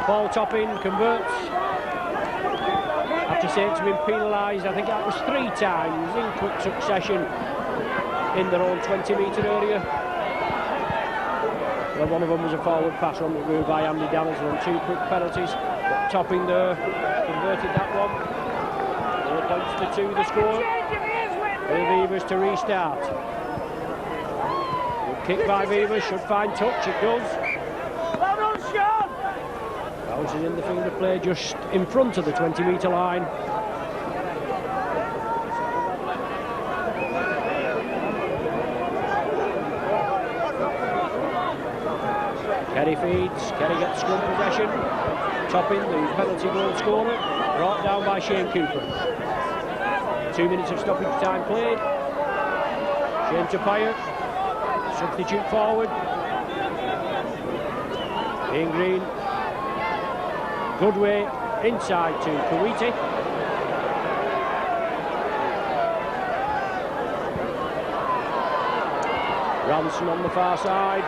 Ball Topping converts. After Saints have been penalised, I think that was 3 times in quick succession in their own 20-metre area. Well, one of them was a forward pass run by Andy Dannett on 2 quick penalties. But Topping there converted that one. 4 points to 2 the score. Beavers to restart. Good kick by Beavers, should find touch, it does. Bounces in the field of play just in front of the 20-metre line. Kerry feeds, Kerry gets scrum possession. Topping, the penalty goal scorer, brought down by Shane Cooper. 2 minutes of stoppage time played. Shane Tapire, substitute forward. Ian Green. Goodway inside to Kawiti. Ransom on the far side,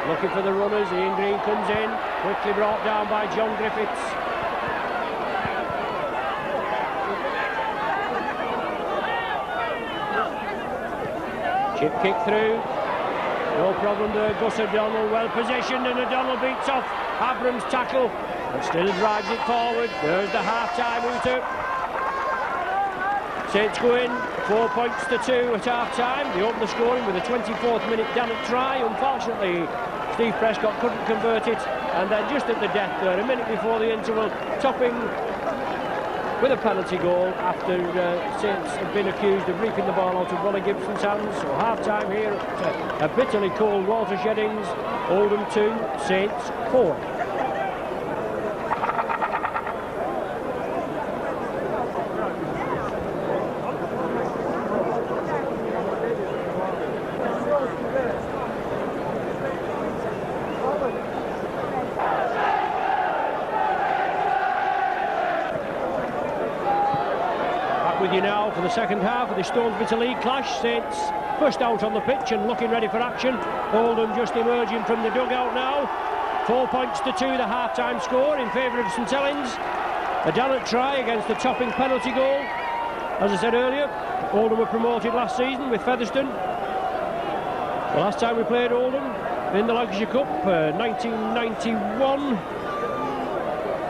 looking for the runners. Ian Green comes in, quickly brought down by John Griffiths. Chip kick through, no problem there. Gus O'Donnell well positioned, and O'Donnell beats off Abram's tackle and still drives it forward. There's the half-time hooter. Saints go in 4 points to 2 at half-time. They open the scoring with a 24th minute Dannett try. Unfortunately, Steve Prescott couldn't convert it, and then just at the death there, a minute before the interval, topping with a penalty goal after Saints have been accused of reaping the ball out of Wally Gibson's hands. So half-time here at a bitterly cold Walter Sheddings. Oldham 2, Saints 4. With you now for the second half of the Stones Bitter League clash. Saints pushed out on the pitch and looking ready for action. Oldham just emerging from the dugout now. 4 points to 2 the half-time score in favour of St Helens. A Dannett try against the topping penalty goal. As I said earlier, Oldham were promoted last season with Featherstone. The last time we played Oldham in the Lancashire Cup, 1991.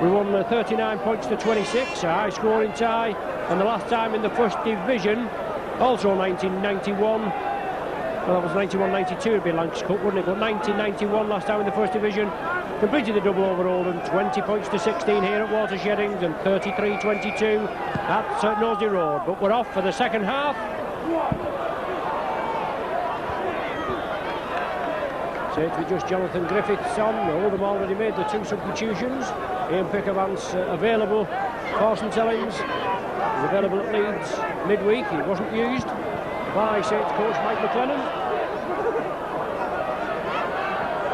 We won 39 points to 26, a high scoring tie. And the last time in the first division, also 1991, well that was 91-92, it'd be Lancashire Cup, wouldn't it? But 1991, last time in the first division, completed the double over Oldham, 20 points to 16 here at Walter Sheddings and 33-22 at Nosey Road. But we're off for the second half. Saints with just Jonathan Griffiths on. Oldham already made the 2 substitutions. Ian Pickermans available for St Helens. He's available at Leeds midweek. He wasn't used by Saints coach Mike McLennan.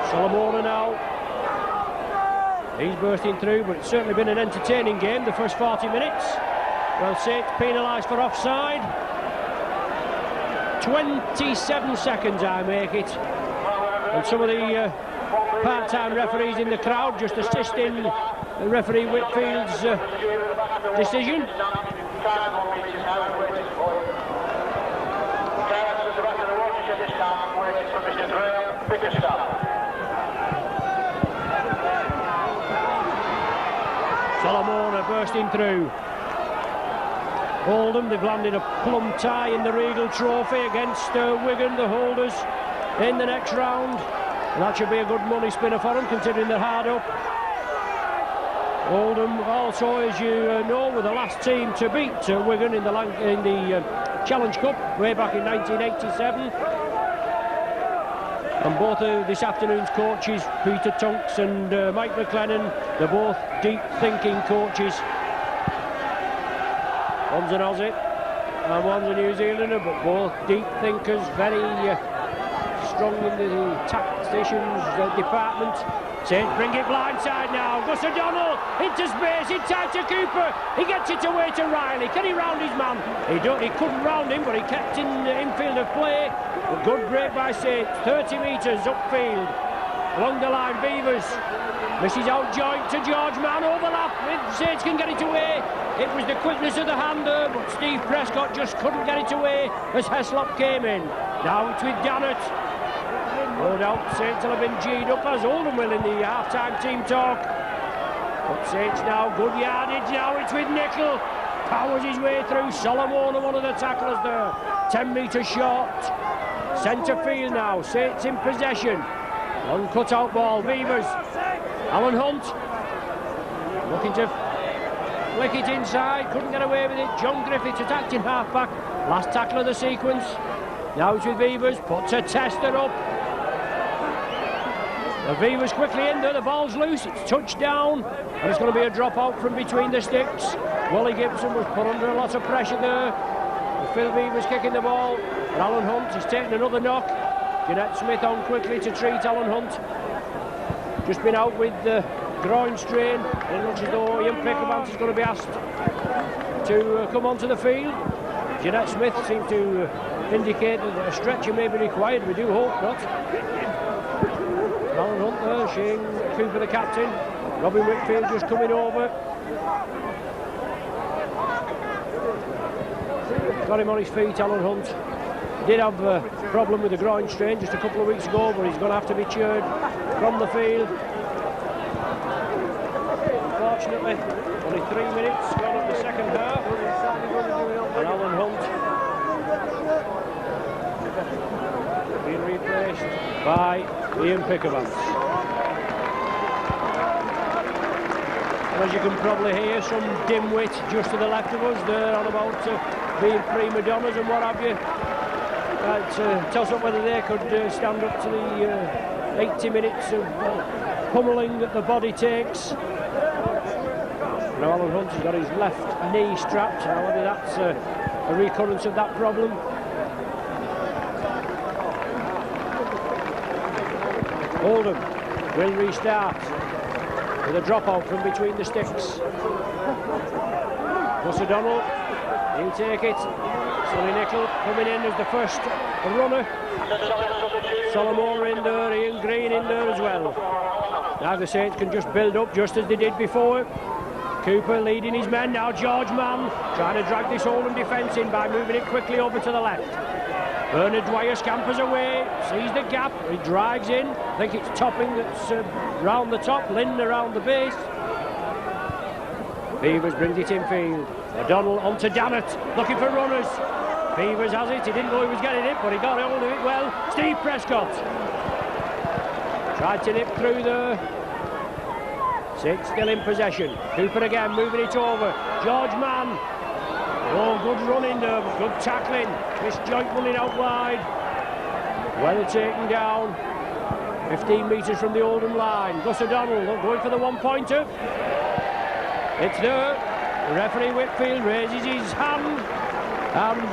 Solomona now. He's bursting through, but it's certainly been an entertaining game, the first 40 minutes. Well, Saints penalised for offside. 27 seconds, I make it. And some of the part-time referees in the crowd just assisting referee Whitfield's decision. Solomona bursting through. Oldham, they've landed a plum tie in the Regal Trophy against Wigan, the holders, in the next round. And that should be a good money spinner for them, considering they're hard up. Oldham also, as you know, were the last team to beat Wigan in the Challenge Cup way back in 1987. And both of this afternoon's coaches, Peter Tunks and Mike McLennan, they're both deep-thinking coaches. One's an Aussie and one's a New Zealander, but both deep thinkers, very strong in the tacticians department. Saints bring it blindside now. Gus O'Donnell into space, in time to Cooper. He gets it away to Riley. Can he round his man? He couldn't round him, but he kept in infield of play. A good break by Saints. 30 metres upfield. Along the line, Beavers misses out joint to George Mann. Overlap. Saints can get it away. It was the quickness of the hander, but Steve Prescott just couldn't get it away as Heslop came in. Now it's with Dannett. No doubt Saints will have been G'd up, as Oldham will in the half-time team talk. But Saints now, good yardage now, it's with Nickel. Powers his way through. Solomon, one of the tacklers there. 10 metres short. Centre field now, Saints in possession. One cut-out ball, Beavers. Alan Hunt. Looking to flick it inside, couldn't get away with it. John Griffiths attacked in half-back. Last tackle of the sequence. Now it's with Beavers, puts a tester up. The Beavers quickly in there, the ball's loose, it's touched down, and it's going to be a drop out from between the sticks. Wally Gibson was put under a lot of pressure there. Phil Beavers kicking the ball, and Alan Hunt is taking another knock. Jeanette Smith on quickly to treat Alan Hunt. Just been out with the groin strain, and it looks as though Ian Pickermans is going to be asked to come onto the field. Jeanette Smith seems to indicate that a stretcher may be required, we do hope not. Alan Hunt there, Shane Cooper the captain. Robin Whitfield just coming over. Got him on his feet, Alan Hunt. He did have a problem with the groin strain just a couple of weeks ago, but he's going to have to be cheered from the field. Unfortunately, only 3 minutes gone of the second half. And Alan Hunt being replaced by Ian Pickavance. As you can probably hear, some dimwit just to the left of us, they're on about being prima donnas and what have you. Toss up whether they could stand up to the 80 minutes of pummelling that the body takes. Now Alan Hunt has got his left knee strapped, now whether that's a recurrence of that problem. Oldham will restart with a dropout from between the sticks. Gus O'Donnell, he'll take it. Sully Nickel coming in as the first runner. Solomon in there, Ian Green in there as well. Now the Saints can just build up just as they did before. Cooper leading his men, now George Mann trying to drag this Oldham defence in by moving it quickly over to the left. Bernard Dwyer scampers away, sees the gap, he drives in. I think it's Topping that's round the top, Lynn around the base. Beavers brings it in field. O'Donnell onto Dannett, looking for runners. Beavers has it, he didn't know he was getting it, but he got hold of it well. Steve Prescott tried to nip through there. Six still in possession. Cooper again moving it over. George Mann. Oh, good running there, good tackling. This joint running out wide. Well taken down. 15 metres from the Oldham line. Gus O'Donnell going for the one-pointer. It's there. The referee Whitfield raises his hand. And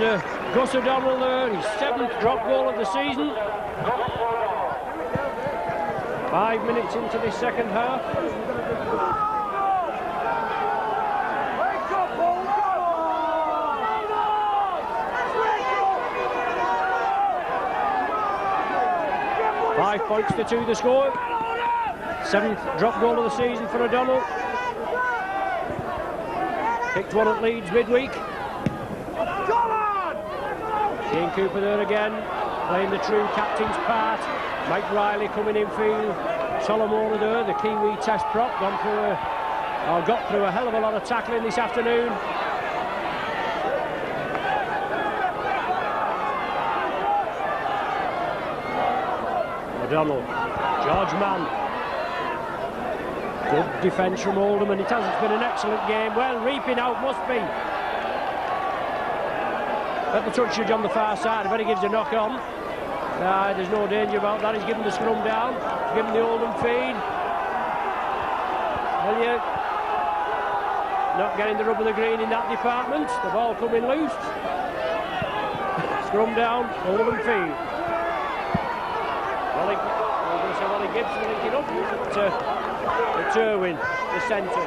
Gus O'Donnell there, his 7th drop goal of the season. 5 minutes into the second half. Five points to 2 the score. 7th drop goal of the season for O'Donnell. Picked one at Leeds midweek. Shane Cooper there again, playing the true captain's part. Mike Riley coming in field. Solomon there, the Kiwi test prop, got through a hell of a lot of tackling this afternoon. O'Donnell, George Mann. Good defence from Oldham, and it's been an excellent game. Well, reaping out must be. At the touchage on the far side, but he gives a knock on. There's no danger about that. He's given the scrum down, given the Oldham feed. Elliott not getting the rub of the green in that department. The ball coming loose. Scrum down, Oldham feed. Wally Gibson linking up to Turwin, the centre.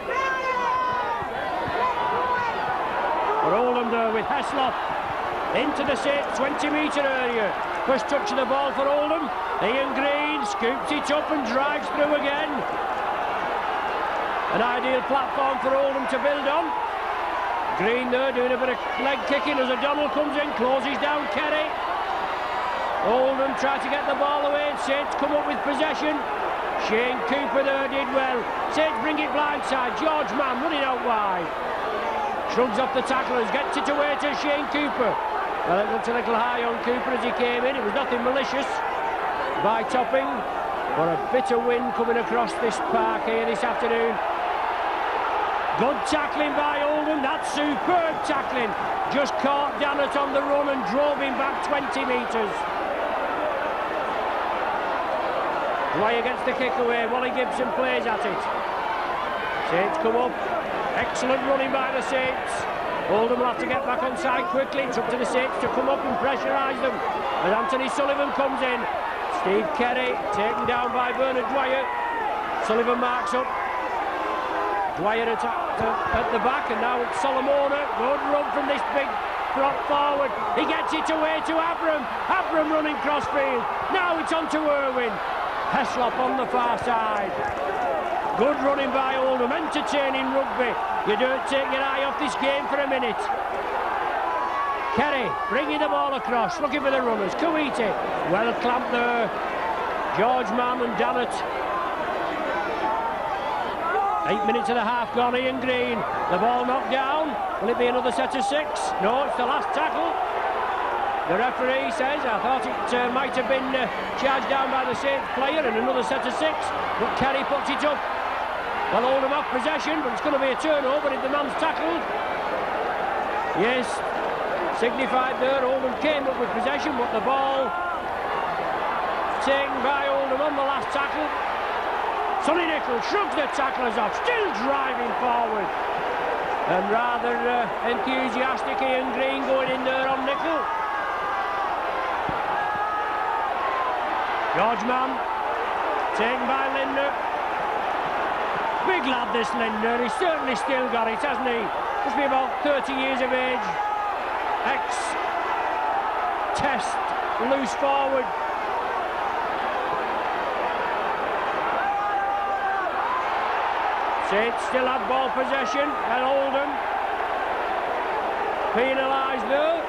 But Oldham there with Heslop into the 20-metre area. First touch of the ball for Oldham. Ian Green scoops it up and drives through again. An ideal platform for Oldham to build on. Green there doing a bit of leg kicking as O'Donnell comes in, closes down Kerry. Oldham try to get the ball away and Saints come up with possession. Shane Cooper there did well. Saints bring it blindside. George Mann running out wide. Shrugs off the tacklers, gets it away to Shane Cooper. Well, it looked a little high on Cooper as he came in. It was nothing malicious by Topping. But a bit of wind coming across this park here this afternoon. Good tackling by Oldham. That's superb tackling. Just caught Dannett on the run and drove him back 20 metres. Dwyer gets the kick away. Wally Gibson plays at it. Saints come up. Excellent running by the Saints. Oldham will have to get back on side quickly. It's up to the Saints to come up and pressurise them. As Anthony Sullivan comes in. Steve Kerry taken down by Bernard Dwyer. Sullivan marks up. Dwyer at the back, and now it's Solomona. Good run from this big drop forward. He gets it away to Abram. Abram running crossfield. Now it's on to Irwin. Heslop on the far side. Good running by Oldham, entertaining rugby. You don't take your eye off this game for a minute. Kerry bringing the ball across, looking for the runners. Kuwaiti, well clamped there. George Mann and Dannett. 8 minutes and a half gone. Ian Green, the ball knocked down. Will it be another set of 6? No, it's the last tackle. The referee says, I thought it might have been charged down by the Saints player, and another set of 6, but Kelly puts it up. Well, Oldham off possession, but it's going to be a turnover if the man's tackled. Yes, signified there, Oldham came up with possession, but the ball taken by Oldham on the last tackle. Sonny Nicol shrugs the tacklers off, still driving forward. And rather enthusiastic Ian Green going in there on Nicol. George Mann, taken by Linder. Big lad this Linder, he's certainly still got it, hasn't he? Must be about 30 years of age. Ex-test, loose forward. Saints still have ball possession, and Oldham penalised there.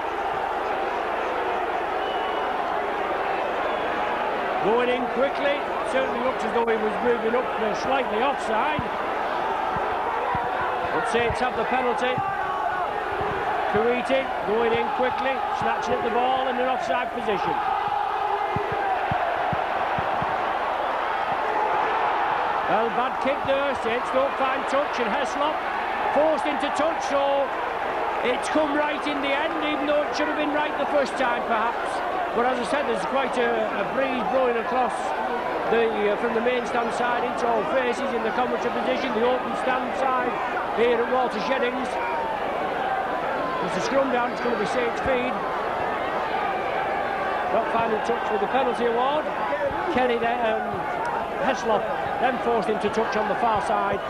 Going in quickly, certainly looks as though he was moving up slightly offside. But Saints have the penalty. Kuwaiti going in quickly, snatching at the ball in an offside position. Well, bad kick there, Saints don't find touch, and Heslop forced into touch, so it's come right in the end, even though it should have been right the first time perhaps. But as I said, there's quite a breeze blowing across from the main stand side into all faces in the commentary position, the open stand side here at Walter Sheddings. There's a scrum down, it's going to be Saints feed. Not finding touch with the penalty award. Kenny there, Heslop then forced into touch on the far side.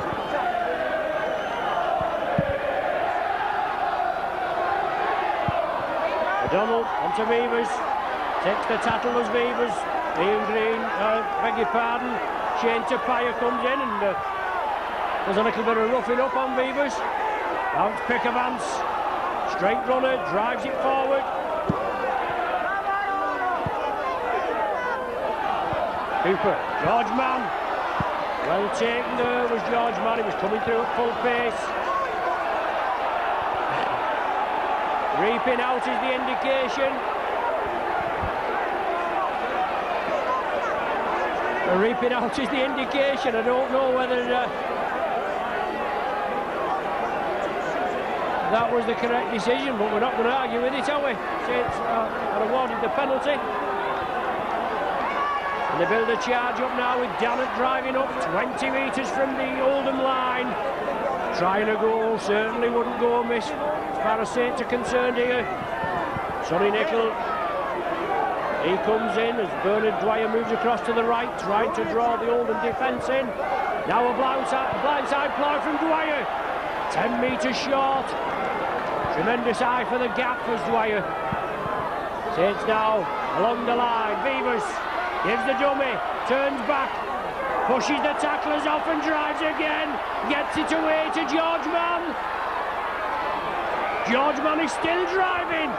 O'Donnell onto Beavers. Takes the tattle as Beavers. Ian Green, beg your pardon. Shane Tapia comes in, and there's a little bit of roughing up on Beavers. Out to Pickavance. Straight runner, drives it forward. Cooper, George Mann. Well taken there was George Mann, he was coming through at full pace. Reaping out is the indication. Reaping out is the indication. I don't know whether that was the correct decision, but we're not going to argue with it, are we? Saints are awarded the penalty. And they build a charge up now with Dannett driving up 20 metres from the Oldham line. Trying a goal, certainly wouldn't go amiss as far as Saints are concerned here. Sonny Nicol, he comes in as Bernard Dwyer moves across to the right, trying to draw the Oldham defence in. Now a blindside plough from Dwyer, 10 metres short. Tremendous eye for the gap for Dwyer. Saints now along the line, Beavers gives the dummy, turns back, pushes the tacklers off and drives again. Gets it away to George Mann. George Mann is still driving.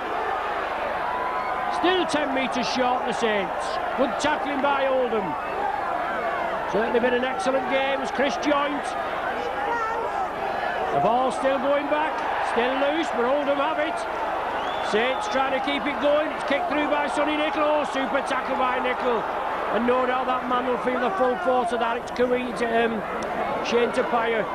Still 10 metres short, the Saints. Good tackling by Oldham. Certainly been an excellent game as Chris Joint. The ball still going back, still loose, but Oldham have it. Saints trying to keep it going. It's kicked through by Sonny Nicol. Oh, super tackle by Nicol. And no doubt that man will feel the full force of that. It's Shane Tapia.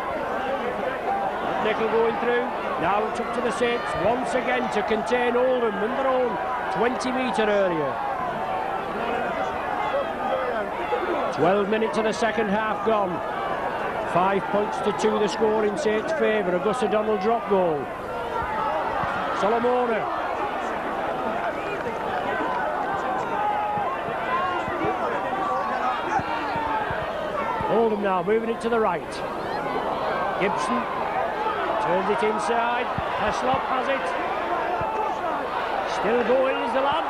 Nicol going through. Now it's up to the Saints once again to contain Oldham in their own 20-metre area. 12 minutes of the second half gone. 5 points to 2 the score in Saints' favour. Augusta Donald drop goal. Solomona. Oldham now moving it to the right. Gibson turns it inside. Heslop has it. Still going is the lad.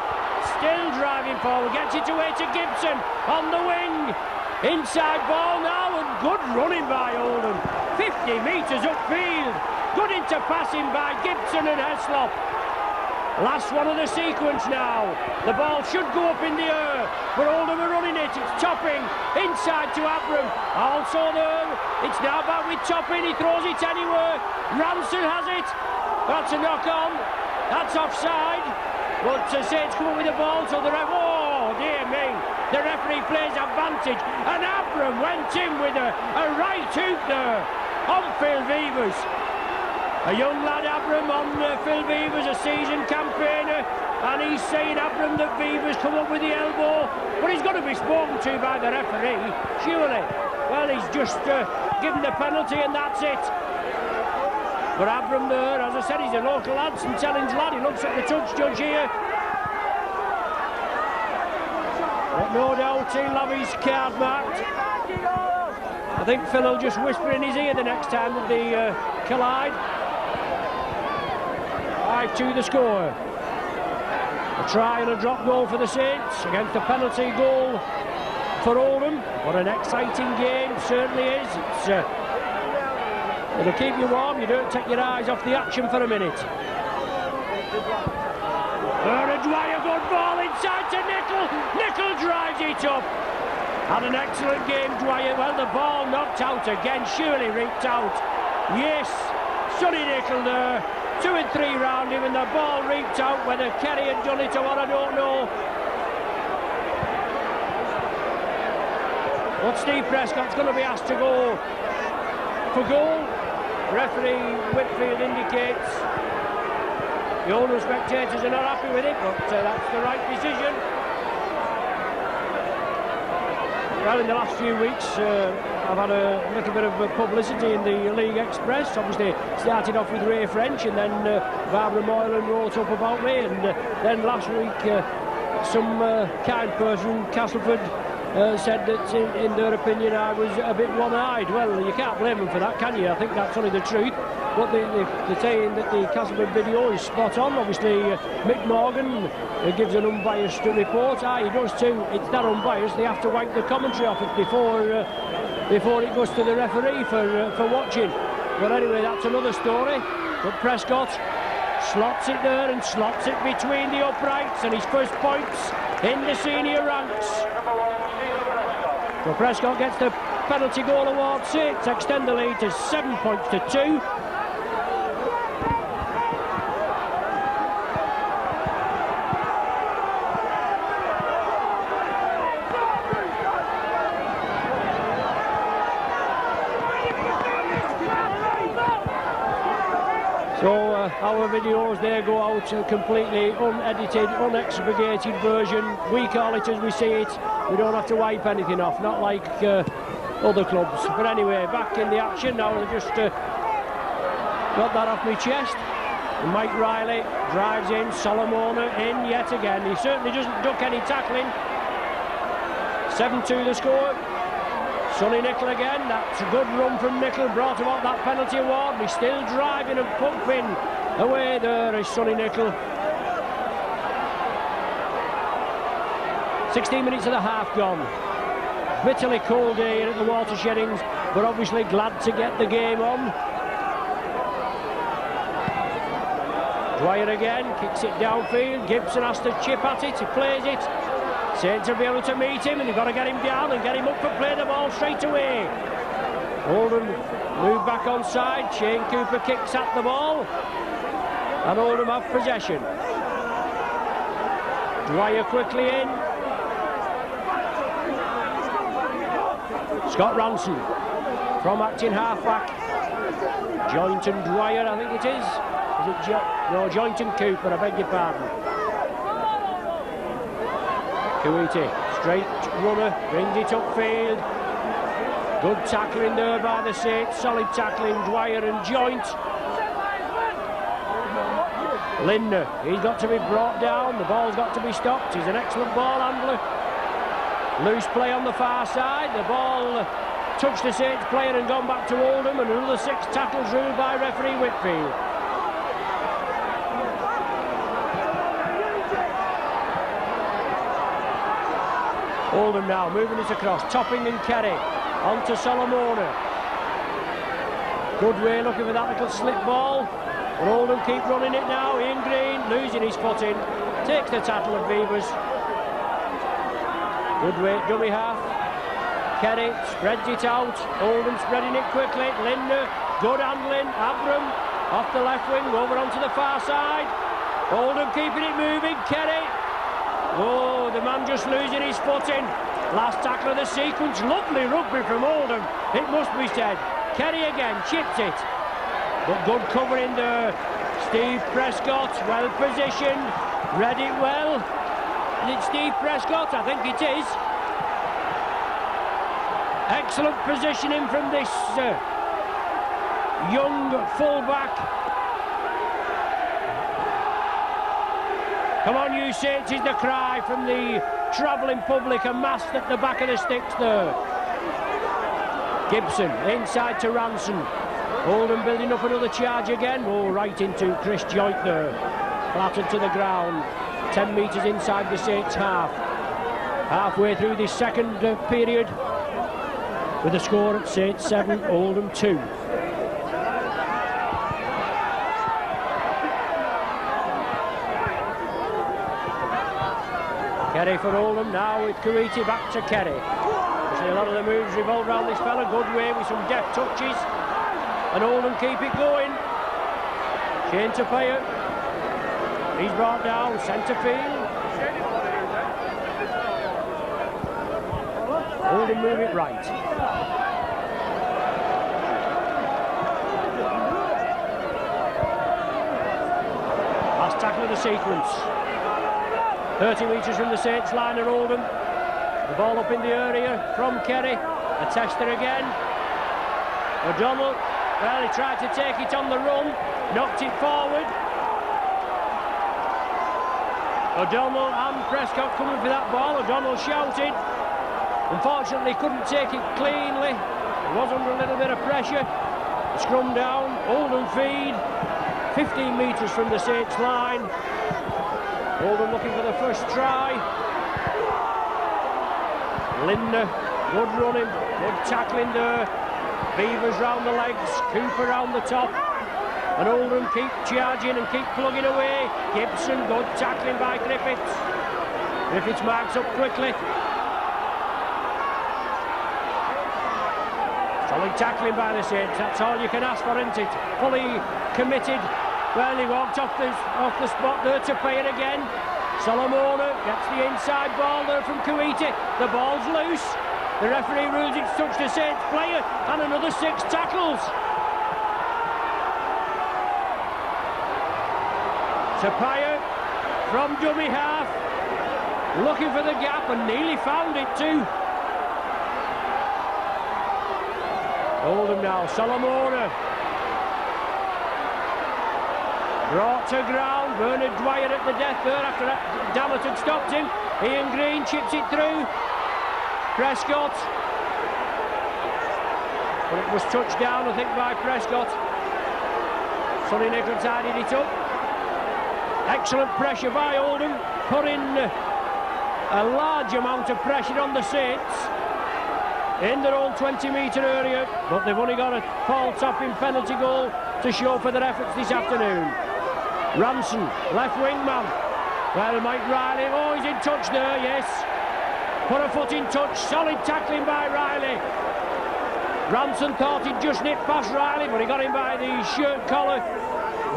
Still driving forward. Gets it away to Gibson on the wing. Inside ball now, and good running by Oldham. 50 metres upfield. Good into passing by Gibson and Heslop. Last one of the sequence now. The ball should go up in the air, but Oldham are running it. It's topping inside to Abram. Also there It's now back with Topping. He throws it anywhere. Ranson has it. That's a knock on. That's offside. But Saints come up with the ball, so the ref. Oh, dear me. The referee plays advantage. And Abram went in with a right hook there on Phil Beavers. A young lad, Abram, on Phil Beavers, a seasoned campaigner. And he's saying, Abram, that Beavers come up with the elbow. But he's got to be spoken to by the referee, surely. Well, he's just given the penalty and that's it. But Abram there, as I said, he's a local lad, St Helens lad. He looks at the touch judge here. But no doubt he'll have his card marked. I think Phil will just whisper in his ear the next time that they collide. 5-2 the score. A try and a drop goal for the Saints against a penalty goal for Oldham. What an exciting game, certainly is. It'll keep you warm, you don't take your eyes off the action for a minute. Dwyer, good ball inside to Nicol. Nicol drives it up. Had an excellent game, Dwyer. Well, the ball knocked out again, surely reaped out. Yes, Sonny Nicol there. 2 and 3 round him and the ball reaped out. Whether Kerry had done it or what, I don't know. But Steve Prescott's going to be asked to go for goal. Referee Whitfield indicates the owner and spectators are not happy with it, but that's the right decision. Well, in the last few weeks, I've had a little bit of publicity in the League Express. Obviously, started off with Ray French, and then Barbara Moylan wrote up about me, and then last week, some kind person, Castleford, said that in their opinion I was a bit one-eyed. Well, you can't blame them for that, can you? I think that's only the truth. But they're saying that the Castleford video is spot on. Obviously, Mick Morgan gives an unbiased report. He does too. It's not unbiased. They have to wipe the commentary off it before it goes to the referee for watching. But anyway, that's another story. But Prescott slots it there and slots it between the uprights, and his first points in the senior ranks. So Prescott gets the penalty goal award. Saints extend the lead to 7 points to 2. So our videos, they go out a completely unedited, unexpurgated version. We call it as we see it. We don't have to wipe anything off, not like other clubs. But anyway, back in the action now. I've just got that off my chest. And Mike Riley drives in, Solomona in yet again. He certainly doesn't duck any tackling. 7-2 the score. Sonny Nicol again. That's a good run from Nicol, brought about that penalty award. He's still driving and pumping away. There is Sonny Nicol. 16 minutes of the half gone. Bitterly cold day here at the Watersheddings, but obviously glad to get the game on. Dwyer again, kicks it downfield. Gibson has to chip at it, he plays it. Saints will be able to meet him, and they've got to get him down and get him up for play the ball straight away. Oldham move back on side. Shane Cooper kicks at the ball, and Oldham have possession. Dwyer quickly in. Scott Ranson from acting half-back. Joynton Dwyer, I think it is. Is it no, Joynton Cooper, I beg your pardon. Kuwaiti, straight runner, brings it upfield. Good tackling there by the Saints, solid tackling, Dwyer and Joint. Lindner, he's got to be brought down, the ball's got to be stopped. He's an excellent ball handler. Loose play on the far side, the ball touched the Saints player and gone back to Oldham, and another 6 tackles ruled by referee Whitfield. Oldham now moving it across, Topping and Kerry onto Solomona. Good way looking for that little slip ball, but Oldham keep running it now. Ian Green losing his footing, takes the tackle of Beavers. Good weight, dummy half. Kerry spreads it out. Oldham spreading it quickly. Lindner, good handling. Abram off the left wing, over onto the far side. Oldham keeping it moving. Kerry. Oh, the man just losing his footing. Last tackle of the sequence. Lovely rugby from Oldham, it must be said. Kerry again, chips it. But good covering there. Steve Prescott, well positioned. Read it well. Is it Steve Prescott? I think it is. Excellent positioning from this young fullback. Come on, you Saints, is the cry from the travelling public, amassed at the back of the sticks there. Gibson inside to Ranson. Oldham building up another charge again. Oh, right into Chris Joint there. Flattened to the ground. 10 metres inside the Saints half. Halfway through this second period, with the score at Saints 7, Oldham 2. Kerry for Oldham now with Kuwaiti back to Kerry. You see a lot of the moves revolve around this fella. Good way with some deft touches. And Oldham keep it going. Shane Tapia. He's brought down centre field. Oldham move it right. Last tackle of the sequence. 30 metres from the Saints line at Oldham. The ball up in the area from Kerry. A tester again. O'Donnell, well, he tried to take it on the run, knocked it forward. O'Donnell and Prescott coming for that ball. O'Donnell shouted. Unfortunately, couldn't take it cleanly. He was under a little bit of pressure. Scrum down, Oldham feed. 15 metres from the Saints line. Oldham looking for the first try. Lindner, good running, good tackling there. Beavers round the legs, Cooper round the top. And Oldham keep charging and keep plugging away. Gibson, good tackling by Griffiths. Griffiths marks up quickly. Solid tackling by the Saints, that's all you can ask for, isn't it? Fully committed. Well, he walked off the spot there to pay it again. Solomona gets the inside ball there from Kuwaiti. The ball's loose. The referee rules it's touched a Saints player, and another 6 tackles. Tapia from dummy half, looking for the gap and nearly found it too. Oldham now, Solomona. Brought to ground, Bernard Dwyer at the death there after Dammert had stopped him. Ian Green chips it through. Prescott. But it was touched down, I think, by Prescott. Sonny Nicol tidied it up. Excellent pressure by Oldham, putting a large amount of pressure on the Saints in their own 20-metre area, but they've only got a Paul Topping penalty goal to show for their efforts this afternoon. Ranson, left wing man. Well, Mike Riley, oh, he's in touch there, yes. Put a foot in touch, solid tackling by Riley. Ranson thought he'd just nipped past Riley, but he got him by the shirt collar,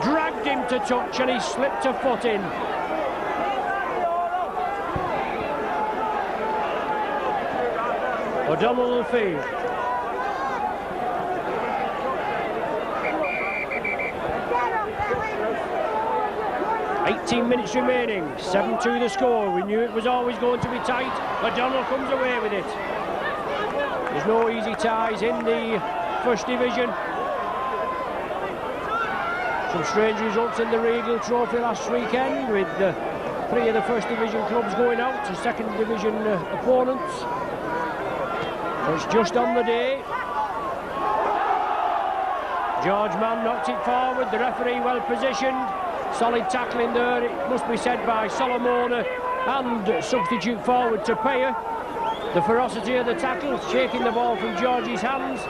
dragged him to touch, and he slipped a foot in. O'Donnell will field. Minutes remaining, 7-2 the score. We knew it was always going to be tight. O'Donnell comes away with it. There's no easy ties in the First Division. Some strange results in the Regal Trophy last weekend, with 3 of the First Division clubs going out to Second Division opponents. So it's just on the day. George Mann knocked it forward, the referee well positioned. Solid tackling there, it must be said, by Solomona and substitute forward Tapia. The ferocity of the tackle, shaking the ball from George's hands.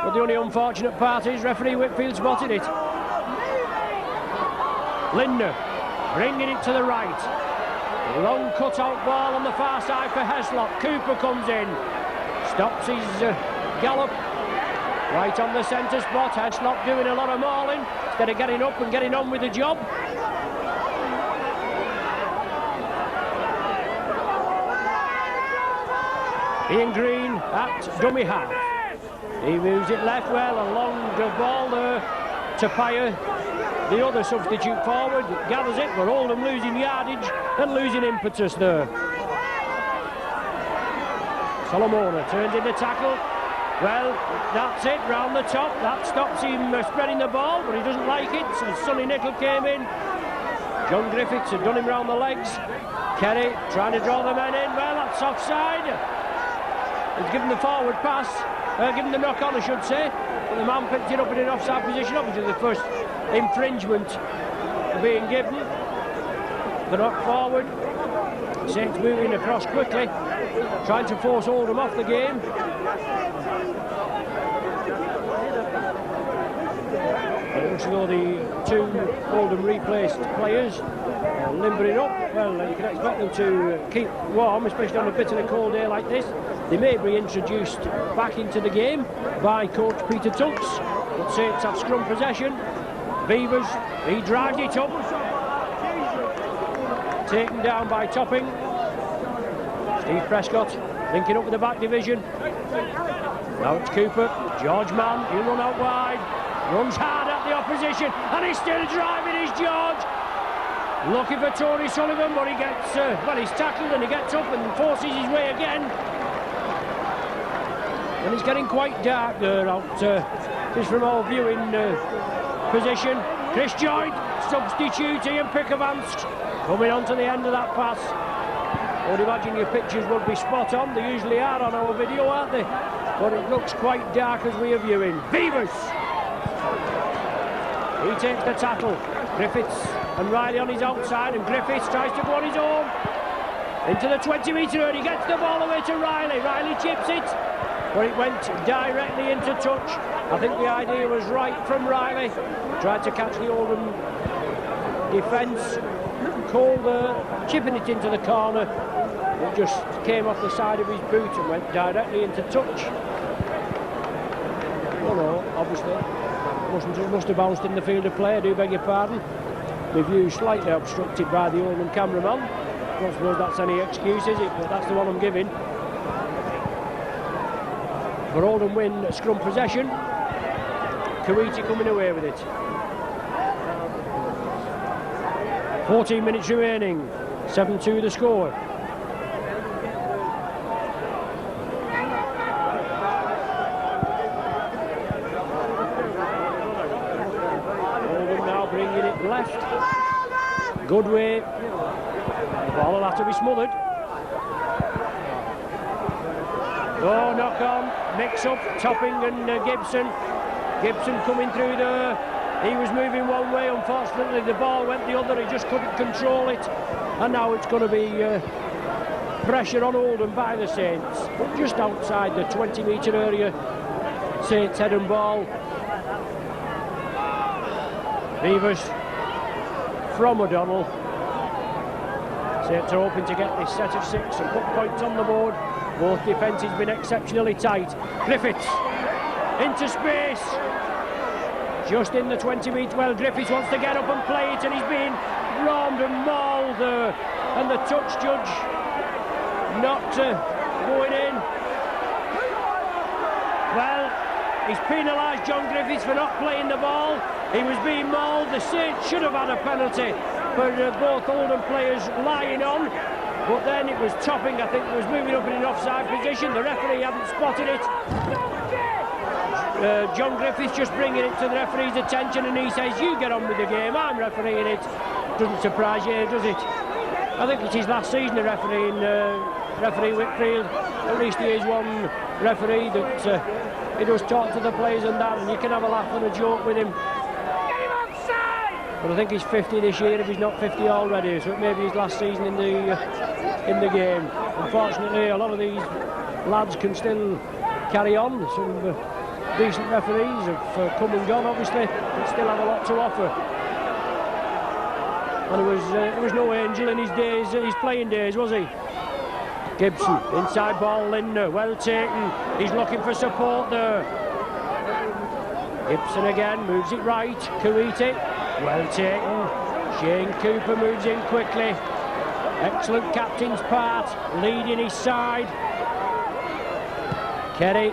But the only unfortunate part is referee Whitfield spotted it. Lindner bringing it to the right. Long cut-out ball on the far side for Heslop. Cooper comes in, stops his gallop right on the centre spot. Heslop doing a lot of mauling instead of getting up and getting on with the job. Ian Green at dummy half. He moves it left well, a long ball there to Pyer, the other substitute forward, gathers it, but Oldham losing yardage and losing impetus there. Solomona turns in the tackle. Well, that's it, round the top. That stops him spreading the ball, but he doesn't like it. So Sonny Nicol came in. John Griffiths had done him round the legs. Kerry trying to draw the men in. Well, that's offside. He's given the forward pass, given the knock on, I should say. But the man picked it up in an offside position. Obviously, the first infringement being given. The knock forward. Saints moving across quickly, trying to force Oldham off the game. It looks as though the two Oldham replaced players are limbering up. Well, you can expect them to keep warm, especially on a bitterly cold day like this. They may be introduced back into the game by coach Peter Tucks, but Saints have scrum possession. Beavers, he dragged it up, taken down by Topping. Steve Prescott linking up with the back division. Now it's Cooper, George Mann, he'll run out wide, runs hard at the opposition, and he's still driving his George. Looking for Tony Sullivan, but he gets, well, he's tackled and he gets up and forces his way again. And it's getting quite dark there out just from our viewing position. Chris Joynt, substitute, Ian Pickavance coming on to the end of that pass. I would imagine your pictures would be spot on. They usually are on our video, aren't they? But it looks quite dark as we are viewing. Beavers! He takes the tackle. Griffiths and Riley on his outside, and Griffiths tries to go on his own. Into the 20-metre area, he gets the ball away to Riley. Riley chips it, but it went directly into touch. I think the idea was right from Riley. Tried to catch the Oldham defence. Cole there, chipping it into the corner. It just came off the side of his boot and went directly into touch. Oh no, obviously. Must have bounced in the field of play, I do beg your pardon. My view slightly obstructed by the Oldham cameraman. I don't suppose that's any excuse, is it? But that's the one I'm giving. But Oldham win scrum possession. Kuwaiti coming away with it. 14 minutes remaining. 7-2 the score. Oldham now bringing it left. Good way. The ball will have to be smothered. Oh, knock on, mix up, Topping and Gibson. Gibson coming through there. He was moving one way, unfortunately the ball went the other, he just couldn't control it. And now it's going to be pressure on Oldham by the Saints. But just outside the 20-metre area, Saints head and ball. Beavers from O'Donnell. Saints are hoping to get this set of 6 and put points on the board. Both defences been exceptionally tight. Griffiths into space. Just in the 20-metre. Well, Griffiths wants to get up and play it, and he's being roamed and mauled there. And the touch judge not going in. Well, he's penalised John Griffiths for not playing the ball. He was being mauled. The Saints should have had a penalty for both Oldham players lying on. But then it was Topping, I think, was moving up in an offside position. The referee hadn't spotted it. John Griffiths just bringing it to the referee's attention, and he says, you get on with the game, I'm refereeing it. Doesn't surprise you, does it? I think it's his last season of refereeing, referee Whitfield. At least he is one referee that he does talk to the players and that, and you can have a laugh and a joke with him. But I think he's 50 this year, if he's not 50 already, so it may be his last season in the game. Unfortunately, a lot of these lads can still carry on. Some decent referees have come and gone, obviously, but still have a lot to offer. And there was no angel in his days, his playing days, was he? Gibson, inside ball, Lindner, well taken. He's looking for support there. Gibson again, moves it right. Kuwaiti, well taken. Shane Cooper moves in quickly. Excellent captain's part, leading his side. Kerry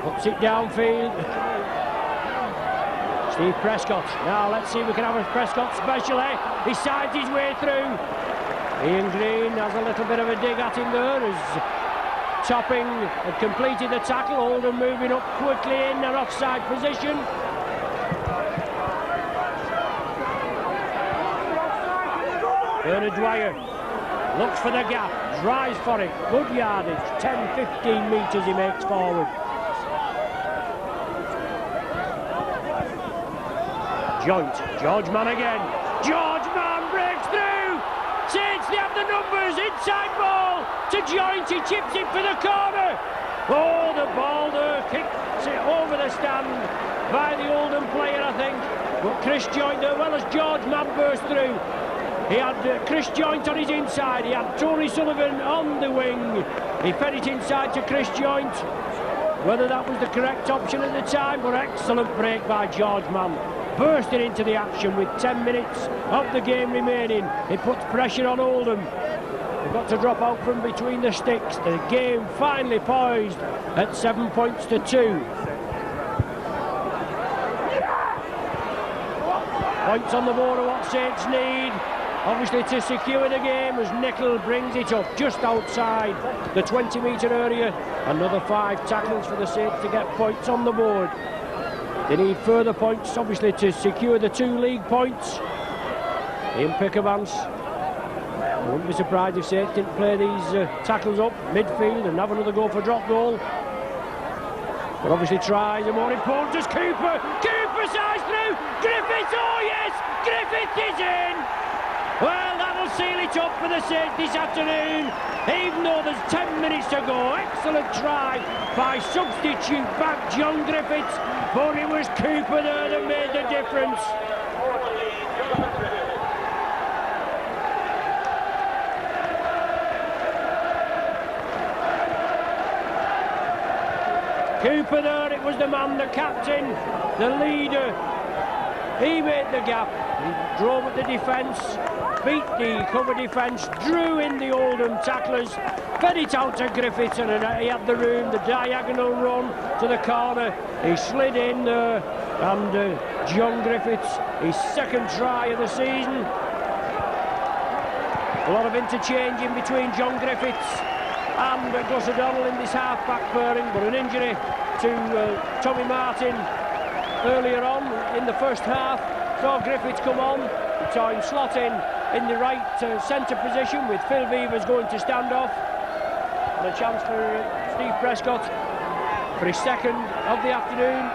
puts it downfield. Steve Prescott. Now let's see if we can have a Prescott specially. He sides his way through. Ian Green has a little bit of a dig at him there as Topping had completed the tackle. Oldham moving up quickly in an offside position. Bernard Dwyer looks for the gap, drives for it, good yardage, 10-15 metres he makes forward. Joint, George Mann again, George Mann breaks through, Saints, they have the numbers, inside ball to Joint, he chips it for the corner. Oh, the ball there, kicks it over the stand by the Oldham player, I think, but Chris Joint there, well as George Mann burst through. He had Chris Joint on his inside, he had Tony Sullivan on the wing. He fed it inside to Chris Joint. Whether that was the correct option at the time, but excellent break by George Mann. Bursting into the action with 10 minutes of the game remaining. He puts pressure on Oldham. They've got to drop out from between the sticks. The game finally poised at 7 points to 2. Points on the board are what Saints need. Obviously to secure the game as Nickel brings it up just outside the 20-metre area. Another 5 tackles for the Saints to get points on the board. They need further points, obviously, to secure the 2 league points. Ian Pickervance. I wouldn't be surprised if Saints didn't play these tackles up midfield and have another go for drop goal. But obviously tries, and more important is Cooper. Cooper sides through. Griffiths, oh yes, Griffiths is in. Well, that'll seal it up for the Saints this afternoon, even though there's 10 minutes to go. Excellent try by substitute back John Griffiths, but it was Cooper there that made the difference. Cooper there, it was the man, the captain, the leader. He made the gap, he drove at the defence, beat the cover defence, drew in the Oldham tacklers, fed it out to Griffiths, and he had the room, the diagonal run to the corner. He slid in there, and John Griffiths, his second try of the season. A lot of interchange in between John Griffiths and Gus O'Donnell in this half-back pairing, but an injury to Tommy Martin earlier on in the first half saw Griffiths come on. He saw him slot in the right centre position with Phil Vevers going to stand off, and a chance for Steve Prescott for his second of the afternoon.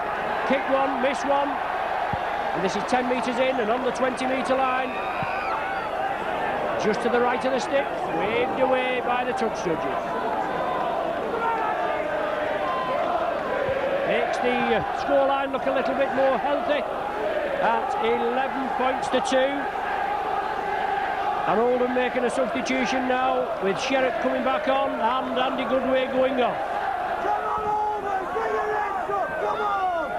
Kick one, miss one, and this is 10 metres in and on the 20-metre line, just to the right of the stick, waved away by the touch judges. Makes the scoreline look a little bit more healthy at 11 points to 2. And Oldham making a substitution now with Sherritt coming back on and Andy Goodway going off. Come on, Oldham, get your legs up, come on!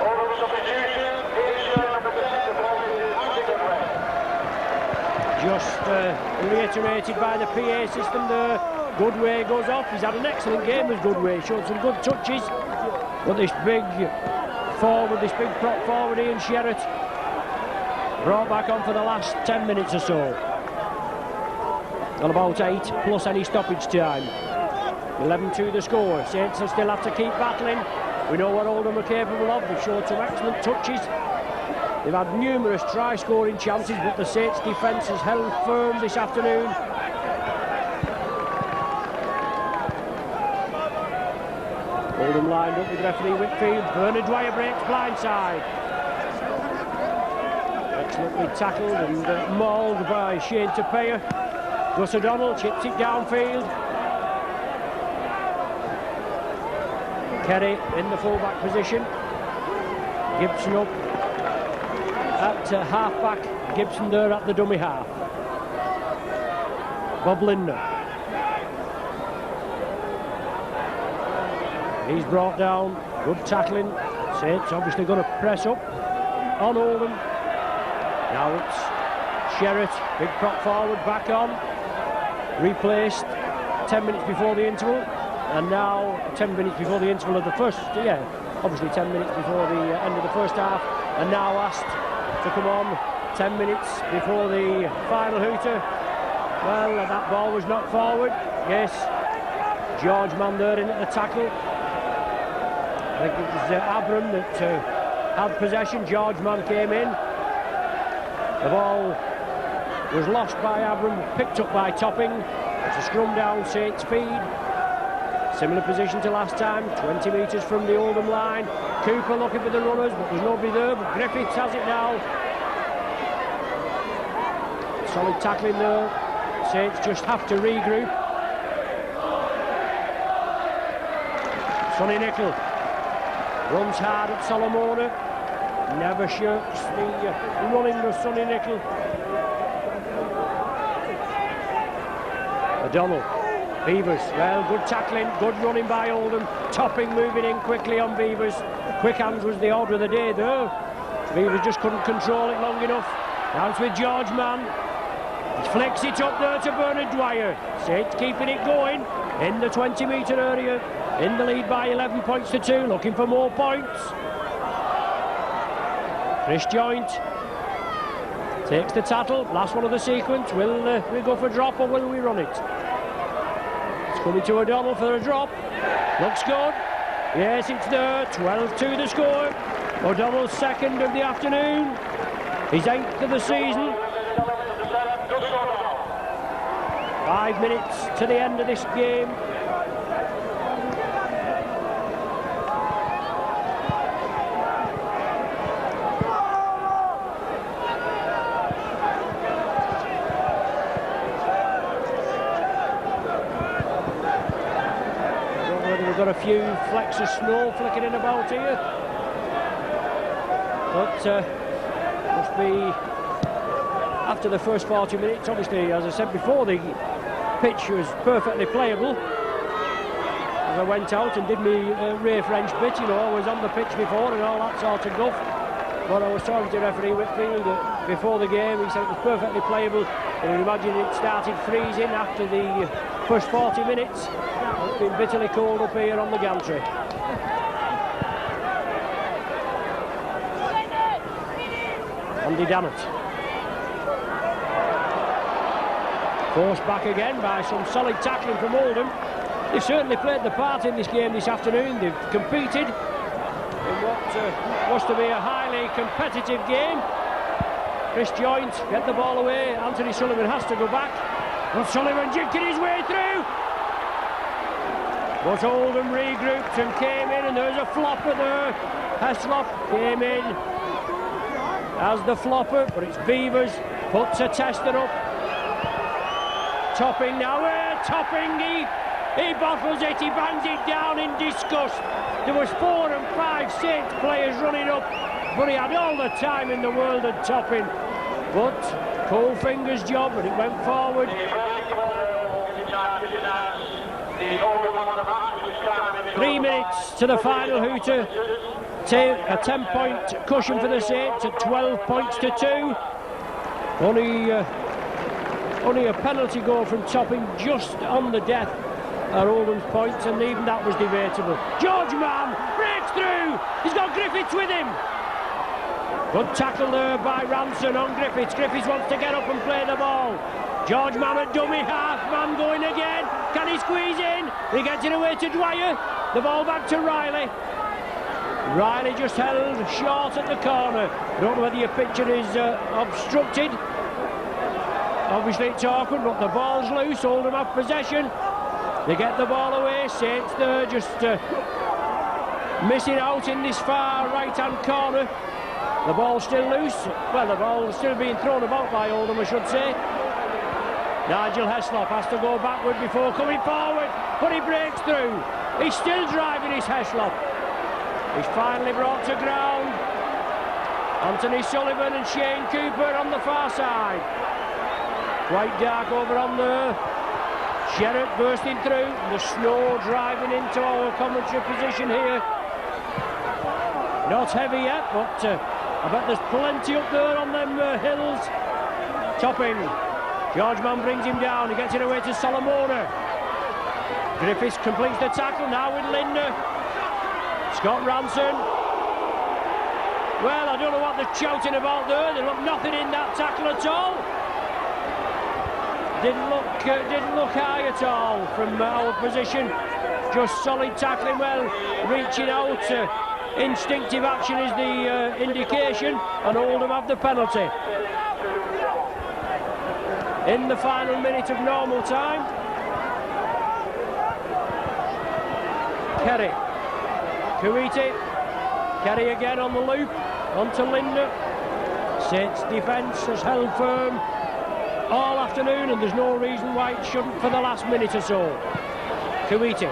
Oldham substitution is number 10, the ball is Andy Goodway. Just reiterated by the PA system there. Goodway goes off. He's had an excellent game as Goodway, showed some good touches. But this big forward, this big prop forward, Ian Sherritt, brought back on for the last 10 minutes or so. On about 8 plus any stoppage time. 11-2 the score. Saints will still have to keep battling. We know what Oldham are capable of. They've showed some excellent touches. They've had numerous try-scoring chances, but the Saints defence has held firm this afternoon. Oldham lined up with referee Whitfield. Bernard Dwyer breaks blindside. Excellently tackled and mauled by Shane Tapia. Gus O'Donnell chips it downfield. Kerry in the full-back position. Gibson up at half-back. Gibson there at the dummy half. Bob Linder. He's brought down. Good tackling. Saints obviously going to press up on Oldham. Now it's Sherratt, big prop forward, back on. Replaced 10 minutes before the interval. And now 10 minutes before the interval of the first, obviously 10 minutes before the end of the first half. And now asked to come on 10 minutes before the final hooter. Well, that ball was knocked forward. Yes, George Mann there in at the tackle. I think it was Abram that had possession. George Mann came in. The ball was lost by Abram, picked up by Topping. It's a scrum down St. Speed. Similar position to last time, 20 metres from the Oldham line. Cooper looking for the runners, but there's nobody there. But Griffiths has it now. Solid tackling there. Saints just have to regroup. Sonny Nicol runs hard at Solomona. Never shirks the running of Sonny Nicol. O'Donnell. Beavers, well, good tackling, good running by Oldham. Topping moving in quickly on Beavers. Quick hands was the order of the day there. Beavers just couldn't control it long enough. Now it's with George Mann. He flicks it up there to Bernard Dwyer. Saints keeping it going in the 20-metre area. In the lead by 11 points to 2, looking for more points. Chris Joint takes the tattle, last one of the sequence. Will we go for a drop or will we run it? It's coming to O'Donnell for a drop. Looks good. Yes, it's there. 12-2 the score. O'Donnell's second of the afternoon. His 8th of the season. 5 minutes to the end of this game. Got a few flecks of snow flicking about here, but must be after the first 40 minutes. Obviously, as I said before, the pitch was perfectly playable. As I went out and did me Ray French bit, I was on the pitch before and all that sort of guff. But I was talking to referee Whitfield before the game. He said it was perfectly playable. And you imagine it started freezing after the first 40 minutes. It's been bitterly cold up here on the gantry. Andy Dannett. Forced back again by some solid tackling from Oldham. They've certainly played the part in this game this afternoon. They've competed in what was to be a highly competitive game. Chris Joint get the ball away. Anthony Sullivan has to go back. But Sullivan jinking his way through. But Oldham regrouped and came in, and there's a flopper there. Heslop came in as the flopper, but it's Beavers, puts a tester up. Topping now, Topping, he bottles it, he bangs it down in disgust. There was 4 and 5 Saints players running up, but he had all the time in the world at Topping. But Coalfinger's job, and it went forward. 3 minutes to the final hooter. A 10-point cushion for the Saints at 12 points to 2. Only a penalty goal from Topping just on the death at Oldham's points, and even that was debatable. George Mann breaks through. He's got Griffiths with him. Good tackle there by Ranson on Griffiths. Griffiths wants to get up and play the ball. George Mann at dummy half. Mann going again. Can he squeeze in? He gets it away to Dwyer. The ball back to Riley. Riley just held short at the corner. Don't know whether your picture is obstructed. Obviously it's awkward, but the ball's loose. Oldham have possession. They get the ball away. Saints there just missing out in this far right-hand corner. The ball's still loose. Well, the ball's still being thrown about by Oldham, I should say. Nigel Heslop has to go backward before coming forward, but he breaks through. He's still driving his Heslop. He's finally brought to ground. Anthony Sullivan and Shane Cooper on the far side. Quite dark over on there. Sherritt bursting through. The snow driving into our commentary position here. Not heavy yet, but I bet there's plenty up there on them hills. Topping. George Mann brings him down. He gets it away to Solomona. Griffiths completes the tackle now with Lindner. Scott Ranson. Well, I don't know what they're shouting about there. There looked nothing in that tackle at all. Didn't look high at all from our position. Just solid tackling, well, reaching out. Instinctive action is the indication, and Oldham have the penalty. In the final minute of normal time. Kerry. Kuwaiti. Kerry again on the loop. Onto Lindner. Saints defence has held firm all afternoon, and there's no reason why it shouldn't for the last minute or so. Kuwaiti.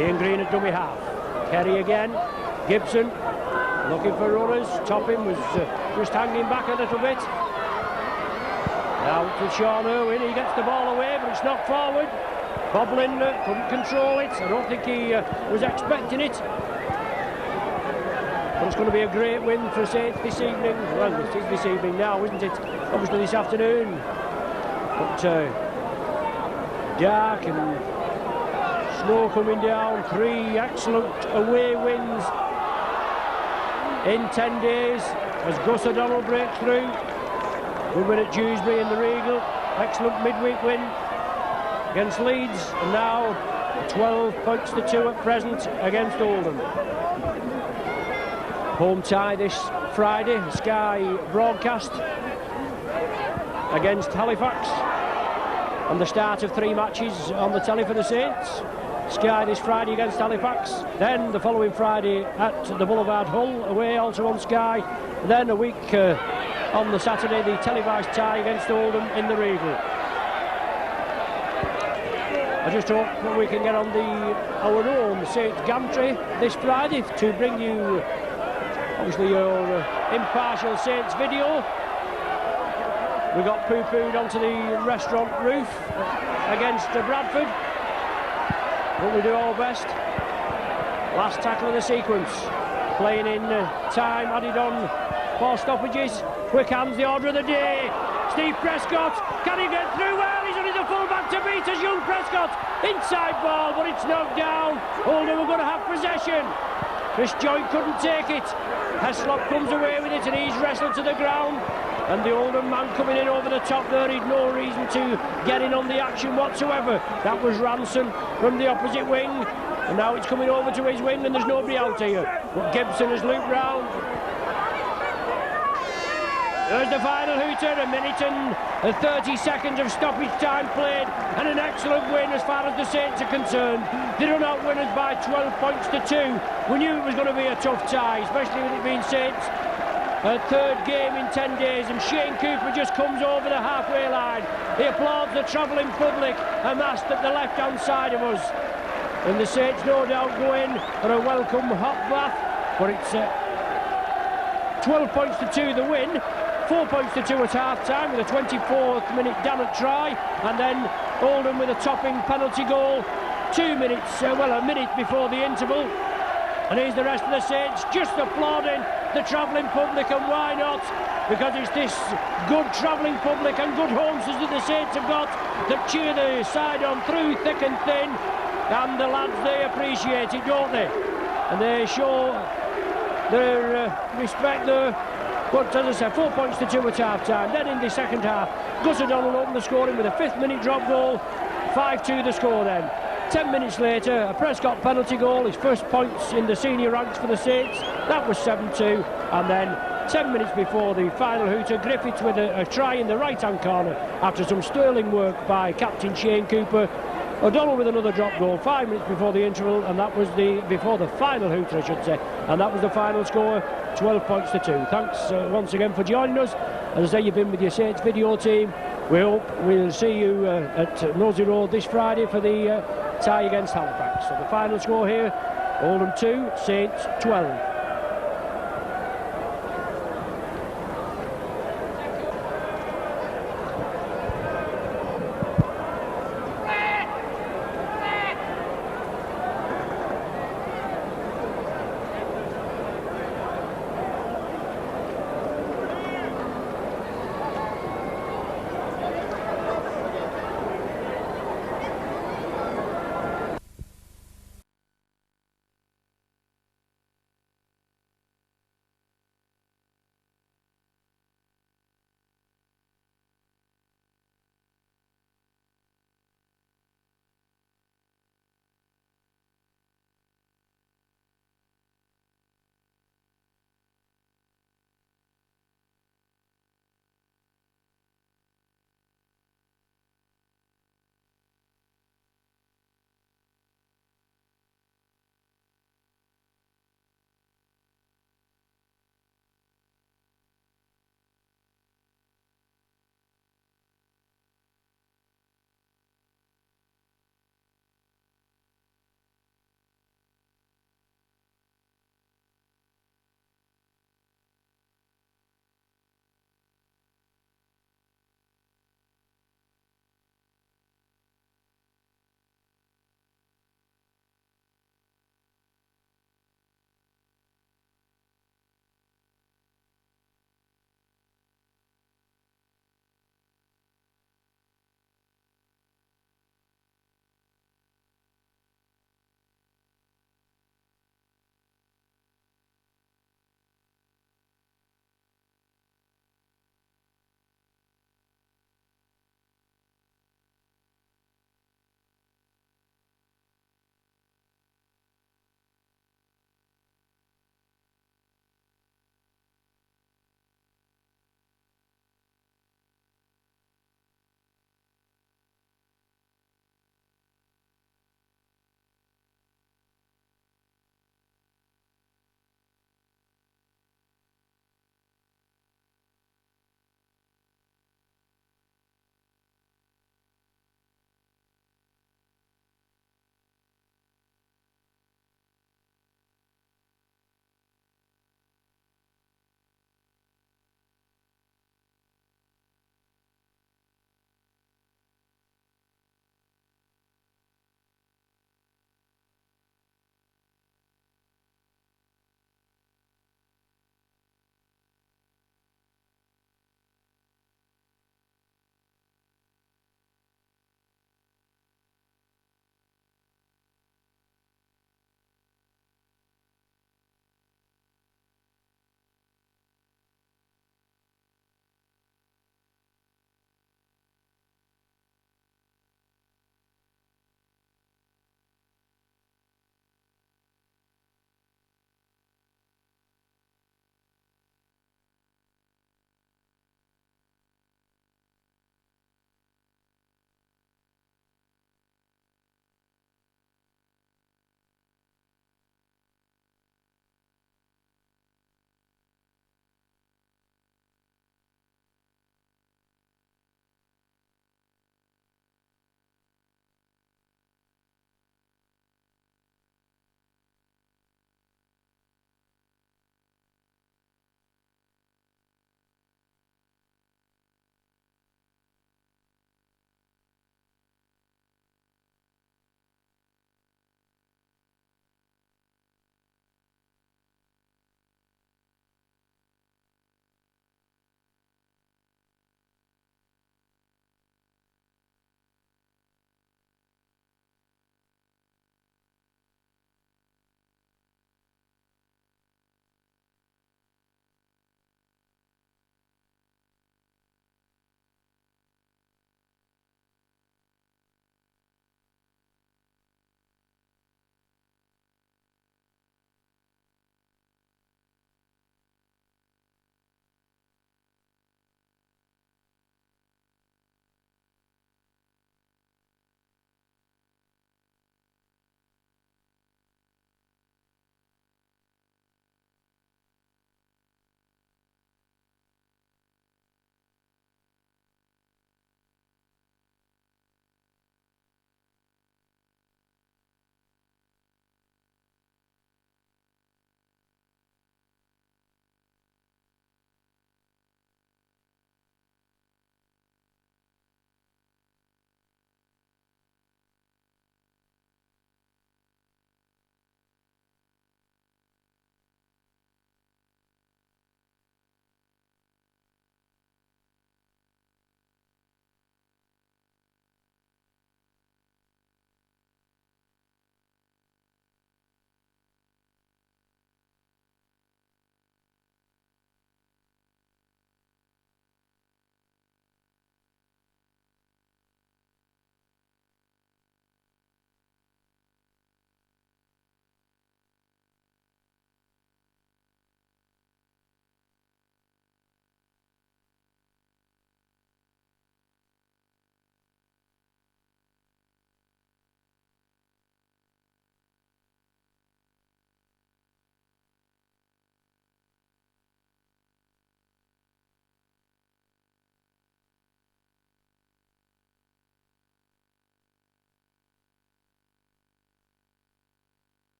Ian Green at dummy half. Kerry again. Gibson looking for runners. Topping was just hanging back a little bit. Now to Sean Irwin. He gets the ball away, but it's knocked forward. Bob Lindner couldn't control it. I don't think he was expecting it. But it's going to be a great win for Saints this evening. Well, it is this evening now, isn't it? Obviously this afternoon. But dark and snow coming down. 3 excellent away wins in 10 days as Gus O'Donnell breaks through. Good win at Dewsbury in the Regal. Excellent midweek win against Leeds, and now 12 points to 2 at present against Oldham. Home tie this Friday, Sky broadcast against Halifax, and the start of 3 matches on the telly for the Saints. Sky this Friday against Halifax, then the following Friday at the Boulevard Hull away, also on Sky, then a week on the Saturday the televised tie against Oldham in the Regal. I just hope that we can get on our own Saints gantry this Friday to bring you obviously your impartial Saints video. We got poo-pooed onto the restaurant roof against Bradford, but we do our best. Last tackle of the sequence, playing in time added on 4 stoppages. Quick hands, the order of the day. Steve Prescott, can he get through? Well, he's only the full-back to beat as young Prescott. Inside ball, but it's knocked down. Oldham are going to have possession. Chris Joint couldn't take it. Heslop comes away with it, and he's wrestled to the ground. And the Oldham man coming in over the top there, he'd no reason to get in on the action whatsoever. That was Ranson from the opposite wing. And now it's coming over to his wing, and there's nobody out here. But Gibson has looped round. There's the final hooter, 1 minute and 30 seconds of stoppage time played, and an excellent win as far as the Saints are concerned. They run out winners by 12 points to 2. We knew it was going to be a tough tie, especially with it being Saints' 3rd game in 10 days, and Shane Cooper just comes over the halfway line. He applauds the travelling public amassed at the left-hand side of us. And the Saints no doubt go in for a welcome hot bath, but it's 12 points to 2 the win. 4 points to 2 at half-time with a 24th minute Dannett try, and then Oldham with a topping penalty goal 2 minutes, a minute before the interval. And here's the rest of the Saints just applauding the travelling public, and why not? Because it's this good travelling public and good homes that the Saints have got that cheer the side on through thick and thin, and the lads, they appreciate it, don't they? And they show their respect there. But as I said, 4 points to 2 at half-time. Then in the second half, Gus O'Donnell opened the scoring with a 5th minute drop goal. 5-2 the score then. 10 minutes later, a Prescott penalty goal, his first points in the senior ranks for the Saints. That was 7-2. And then 10 minutes before the final hooter, Griffiths with a try in the right-hand corner after some sterling work by captain Shane Cooper. O'Donnell with another drop goal 5 minutes before the interval, and that was before the final hooter, I should say, and that was the final score, 12 points to 2. Thanks once again for joining us. As I say, you've been with your Saints video team. We hope we'll see you at Nosey Road this Friday for the tie against Halifax. So the final score here, Oldham 2, Saints 12.